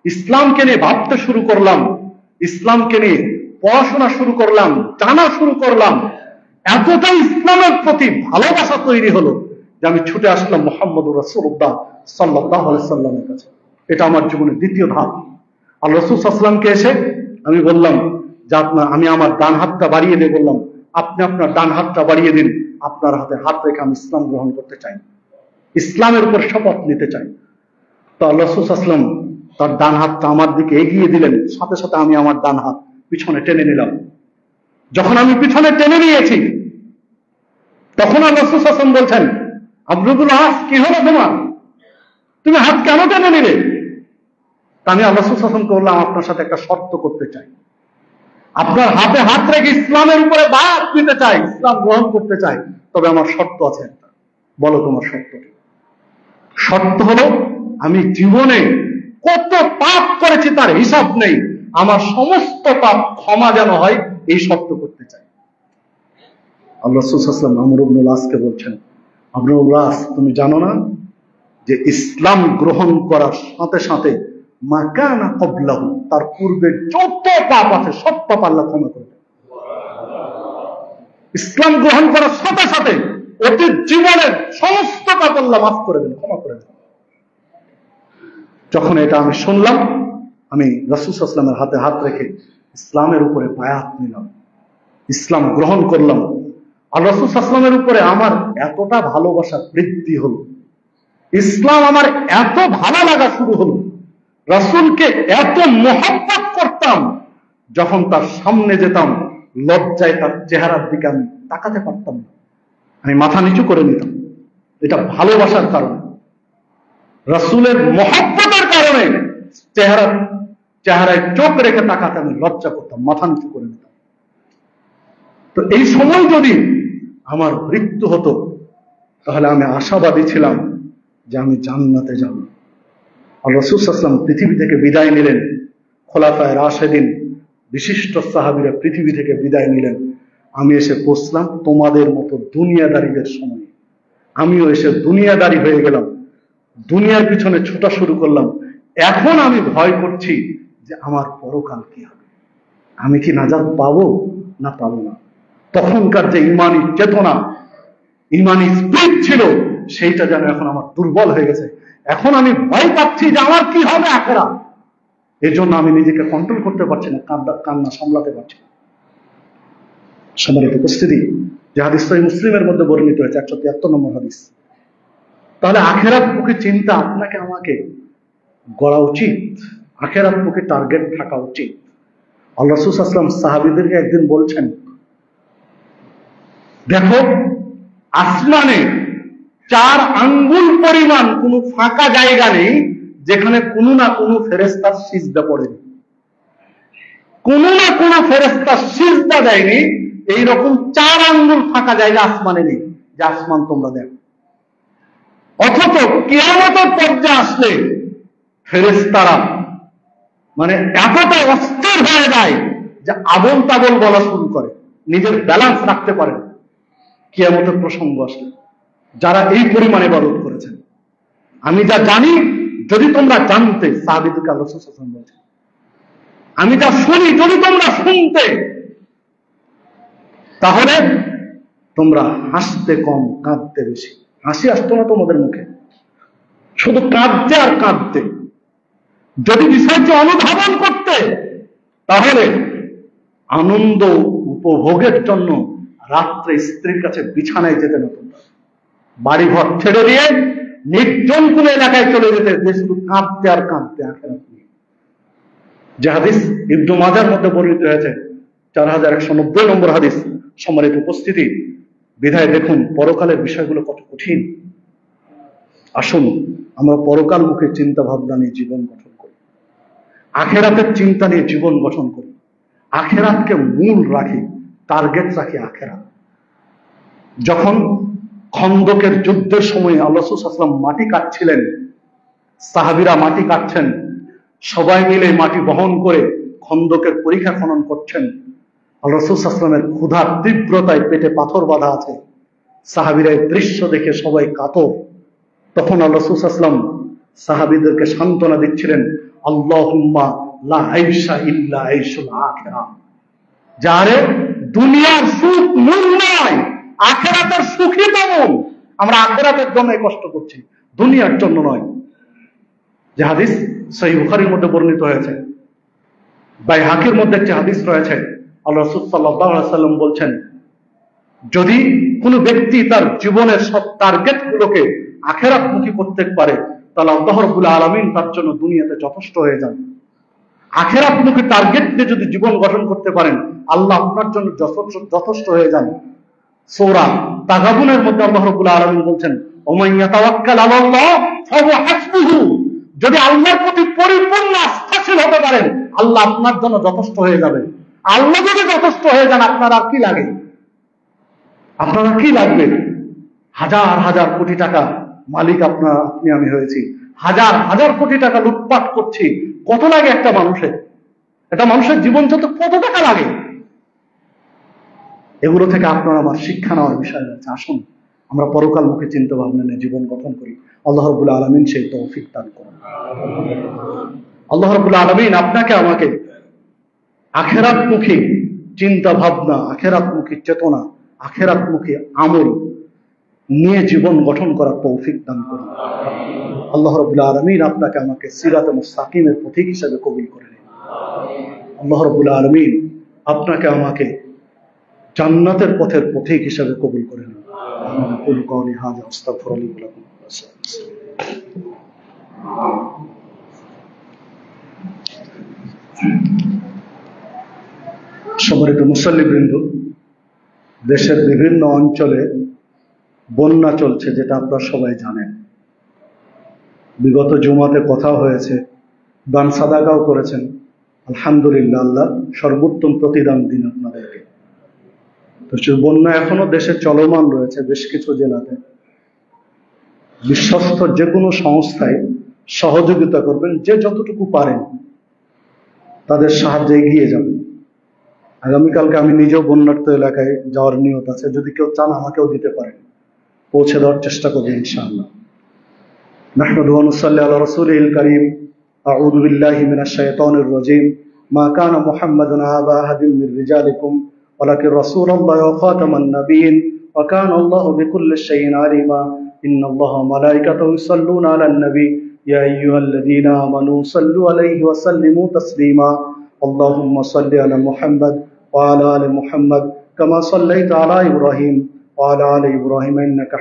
ইসলামকে নিয়ে ভাবতে শুরু করলাম, ইসলামকে নিয়ে পড়াশোনা শুরু করলাম, জানা শুরু করলাম। এতটাই ইসলামের প্রতি ভালোবাসা তৈরি হলো যে আমি ছুটে আসলাম মুহাম্মদুর রাসূলুল্লাহ সাল্লাল্লাহু আলাইহি ওয়াসাল্লামের কাছে। এটা আমার জীবনের দ্বিতীয় ধাপ। আল্লাহ রাসূল সাল্লাল্লাহু আলাইহি ওয়াসাল্লামকে এসে আমি বললাম যে আমি আমার ডান হাতটা বাড়িয়ে দিয়ে বললাম, আপনি আপনার ডান হাতটা বাড়িয়ে দিন, আপনার হাতে হাত রেখে আমি ইসলাম গ্রহণ করতে চাই, ইসলামের উপর শপথ নিতে চাই। তো আল্লাহ রাসূল সাল্লাল্লাহু আলাইহি ওয়াসাল্লাম তার ডান হাতটা আমার দিকে এগিয়ে দিলেন, সাথে সাথে আমি আমার ডান হাত পিছনে টেনে নিলাম। যখন আমি পিছনে টেনে নিয়েছি, তখন আল্লাহ রাসূল সাল্লাল্লাহু আলাইহি ওয়াসাল্লাম বলছেন, আমর ইবনুল আস, কি হলো তোমার? তুমি হাত কেন টেনে নিলে? আমি আল্লাহ রাসূল সাল্লাল্লাহু আলাইহি ওয়াসাল্লামকে বললাম, আপনার সাথে একটা শর্ত করতে চাই, আপনার হাতে হাত রেখে ইসলামের উপরে বায়াত নিতে চাই, ইসলাম গ্রহণ করতে চাই, তবে আমার শর্ত আছে একটা। বলো তোমার শর্ত। শর্ত হলো, আমি জীবনে কত পাপ করেছি তার হিসাব নেই, আমার সমস্ত পাপ ক্ষমা যেন হয়, এই শর্ত করতে চাই। আল্লাহ রাসূল সাল্লাল্লাহু আলাইহি ওয়াসাল্লাম আমর ইবনুল আসকে বলছেন, আমর ইবনুল আস, তুমি জানো না যে ইসলাম গ্রহণ করার সাথে সাথে মা কানা ক্বাবলাহু, তার পূর্বে যত পাপ আছে সব পাপ আল্লাহ ক্ষমা করে দেন। ইসলাম গ্রহণ করার সাথে সাথে অতীত জীবনের সমস্ত পাপ আল্লাহ মাফ করে দেন, ক্ষমা করে দেন। যখন এটা আমি শুনলাম, আমি রাসূল সাল্লাল্লাহু আলাইহি ওয়াসাল্লামের হাতে হাত রেখে ইসলামের উপরে বায়াত নিলাম, ইসলাম গ্রহণ করলাম। আর রাসূল সাল্লাল্লাহু আলাইহি ওয়াসাল্লামের উপরে আমার এতটা ভালোবাসা বৃদ্ধি হলো, ইসলাম আমার এত ভালো লাগা শুরু হলো, রাসূলকে এত মহব্বত করতাম, যখন তার সামনে যেতাম লজ্জায় তার চেহারার দিকে আমি তাকাতে পারতাম না, আমি মাথা নিচু করে নিতাম। এটা ভালোবাসার কারণে, রাসূলের মহব্বতের কারণে চেহারায় চোখ রেখে তাকাতে আমি লজ্জা করতাম, মাথা নিচু করে নিতাম। তো এই সময় যদি আমার মৃত্যু হতো, তাহলে আমি আশাবাদী ছিলাম যে আমি জান্নাতে যাব। আর রাসূল সাল্লাল্লাহু আলাইহি ওয়াসাল্লাম পৃথিবী থেকে বিদায় নিলেন, খোলাফায়ে রাশেদিন বিশিষ্ট সাহাবীরা পৃথিবী থেকে বিদায় নিলেন। আমি এসে পৌঁছলাম তোমাদের মতো দুনিয়াদারীদের সময়। আমিও এসে দুনিয়াদারী হয়ে গেলাম, দুনিয়ার পিছনে ছোটা শুরু করলাম। এখন আমি ভয় করছি যে আমার পরকাল কি হবে, আমি কি নাজাত পাবো না পাবো না। তখনকার যে ইমানি চেতনা, ইমানি স্পিরিট ছিল, সেইটা যেন এখন আমার দুর্বল হয়ে গেছে। এখন আমি ভয় পাচ্ছি যে আমার কি হবে আখিরাত। এর জন্য আমি নিজেকে কন্ট্রোল করতে পারছি না, কান্না সামলাতে পারছি না। সম্মানিত উপস্থিতি, যে হাদিস সহিহ মুসলিমের মধ্যে বর্ণিত হয়েছে, 173 নম্বর হাদিস। তাহলে আখিরাত মুখী চিন্তা আপনাকে আমাকে গড়া উচিত, আখিরাত মুখী টার্গেট থাকা উচিত। আল্লাহ রাসূল সাল্লাল্লাহু আলাইহি ওয়াসাল্লাম সাহাবীদেরকে একদিন বলছেন, দেখো আসমানে 4 আঙ্গুল পরিমাণ কোনো ফাঁকা জায়গা নেই যেখানে কোনো না কোনো ফেরেশতার সিজদা পড়েনি, কোনো না কোনো ফেরেশতা সিজদা দেয়নি। এইরকম 4 আঙ্গুল ফাঁকা জায়গা আসমানে নেই, যে আসমান তোমরা দেখো। অথচ কিয়ামতের পর্যায়ে আসলে ফেরেশতারা মানে এতটা অস্থির হয়ে যায় যে আবল তাবল বলা শুরু করে, নিজের ব্যালেন্স রাখতে পারে না। কিয়ামতের প্রসঙ্গ আসলে যারা এই পরিমাণে ইবাদত করেছেন, আমি যা জানি, যদি তোমরা জানতে, সাহাবীদেরকে আল্লাহ রাসূল সাল্লাল্লাহু আলাইহি ওয়াসাল্লাম বলেছেন, আমি যা শুনি যদি তোমরা শুনতে, তাহলে তোমরা হাসতে কম, কাঁদতে বেশি। হাসি আসতো না তোমাদের মুখে, শুধু কাঁদতে আর কাঁদতে। যদি বিষয়টি অনুধাবন করতে, তাহলে আনন্দ উপভোগের জন্য রাত্রে স্ত্রীর কাছে বিছানায় যেতে না, তোমরা বাড়িঘর ছেড়ে দিয়ে নির্জন কোন এলাকায় চলে যেতে, যে শুধু কাঁদতে আর কাঁদতে আখিরাত নিয়ে। যে হাদিস ইবনে মাজার মধ্যে বর্ণিত হয়েছে, 4190 নম্বর হাদিস। সম্মানিত উপস্থিতি, বিধায় দেখুন পরকালের বিষয়গুলো কত কঠিন। আসুন আমরা পরকাল মুখে চিন্তা ভাবনা নিয়ে জীবন গঠন করি, আখিরাতের চিন্তা নিয়ে জীবন গঠন করি, আখিরাতকে মূল রাখি, টার্গেট রাখি আখিরাত। যখন খন্দকের যুদ্ধের সময় আল্লাহ রাসূল সাল্লাল্লাহু আলাইহি ওয়াসাল্লাম মাটি কাটছিলেন, সাহাবীরা মাটি কাটছেন, সবাই মিলে মাটি বহন করে খন্দকের পরিখা খনন করছেন। আল্লাহ রাসূল সাল্লাল্লাহু আলাইহি ওয়াসাল্লামের ক্ষুধার তীব্রতায় পেটে পাথর বাঁধা আছে, সাহাবীরা এই দৃশ্য দেখে সবাই কাতর। তখন আল্লাহ রাসূল সাল্লাল্লাহু আলাইহি ওয়াসাল্লাম সাহাবীদেরকে সান্ত্বনা দিচ্ছিলেন, আল্লাহুম্মা লা আইশা ইল্লা আইশুল আখিরাহ। যারে দুনিয়ার সুখ মূল নয়, আখিরাতের সুখই তো মূল। আমরা আখিরাতের জন্য কষ্ট করছি, দুনিয়ার জন্য নয়। যে হাদিস সহিহ বুখারীর মধ্যে বর্ণিত হয়েছে, বাইহাকির মধ্যে একটি হাদিস রয়েছে, আল্লাহ রাসূল সাল্লাল্লাহু আলাইহি ওয়াসাল্লাম বলছেন, যদি কোনো ব্যক্তি তার জীবনের সব টার্গেট গুলোকে আখিরাতমুখী করতে পারে, তাহলে আল্লাহ রাব্বুল আলামিন তার জন্য দুনিয়াতে যথেষ্ট হয়ে যান। আখিরাতমুখী টার্গেট নিয়ে যদি জীবন গঠন করতে পারেন, আল্লাহ আপনার জন্য যথেষ্ট হয়ে যান। সূরা তাগাবুনের মধ্যে আল্লাহ রাব্বুল আলামিন বলছেন, ওমান ইয়াতাওয়াক্কাল আলাল্লাহ ফাহুয়া হাসবুহু, যদি আল্লাহর প্রতি পরিপূর্ণ আস্থাশীল হতে পারেন আল্লাহ আপনার জন্য যথেষ্ট হয়ে যাবে। আল্লাহ যদি যথেষ্ট হয়ে যান আপনার আর কি লাগে? আপনারা কি লাগবে? হাজার হাজার কোটি টাকা মালিক আপনি আমি হয়েছি, হাজার হাজার কোটি টাকা লুটপাট করছি, কত লাগে একটা মানুষের? একটা মানুষের জীবন চলতে কত টাকা লাগে? এগুলো থেকে আপনার আমার শিক্ষা নেওয়ার বিষয় রয়েছে। আসুন আমরা পরকালমুখী চিন্তা ভাবনা নিয়ে জীবন গঠন করি। আল্লাহ রাব্বুল আলামিন সেই তৌফিক দান করুন। আল্লাহ রাব্বুল আলামিন আপনাকে আমাকে আখিরাতমুখী চিন্তা ভাবনা, আখিরাতমুখী চেতনা, আখিরাতমুখী আমল নিয়ে জীবন গঠন করার তৌফিক দান করুন। আল্লাহ রাব্বুল আলামিন আপনাকে আমাকে সিরাতে মুস্তাকিমের পথিক হিসেবে কবুল করে নিন। আল্লাহ রাব্বুল আলামিন আপনাকে আমাকে জান্নাতের পথের পথিক হিসেবে কবুল করে নিন। আকুল কওলি হাযা আস্তাগফিরুল্লাহ ওয়া লাকুম। সম্মানিত মুসল্লিবৃন্দ, দেশের বিভিন্ন অঞ্চলে বন্যা চলছে, যেটা আপনারা সবাই জানেন। বিগত জুমাতে কথা হয়েছে, দান সাদাকাও করেছেন। আলহামদুলিল্লাহ, আল্লাহ সর্বোত্তম প্রতিদান দিন আপনাদেরকে। তো বন্যা এখনো দেশে চলমান রয়েছে বেশ কিছু জেলাতে। বিশ্বস্ত যে কোনো সংস্থায় সহযোগিতা করবেন, যে যতটুকু পারেন তাদের সাহায্যে এগিয়ে যাবেন। আগামীকালকে আমি নিজেও বন্যার্ত এলাকায় যাওয়ার নিয়ত আছে, যদি কেউ চান আমাকেও দিতে পারেন, পৌঁছে দেওয়ার চেষ্টা করবো ইনশাআল্লাহ। নাহমাদুহু ওয়া নুসাল্লি আলা রাসূলিল কারীম। আউযু বিল্লাহি মিনাশ শাইতানির রাজীম। মা কানা মুহাম্মাদুন আবা আহাদিন মির রিজালিকুম ওয়ালাকিন রাসূলুল্লাহি ওয়া খাতামান নাবিয়্যিন ওয়া কানা আল্লাহু বিকুল্লি শাইইন আলিমা। ইন্নাল্লাহা ওয়া মালাইকাতাহু ইউসাল্লুনা আলান নবী ইয়া আইয়ুহাল্লাযীনা আমানু সাল্লু আলাইহি ওয়া সাল্লিমু তাসলিমা। আল্লাহুম্মা সাল্লি আলা মুহাম্মাদ ওয়া আলা আলি মুহাম্মাদ কামা সাল্লাইতা আলা ইব্রাহিম ওয়া আলা আলি ইব্রাহিম ইন্নাকা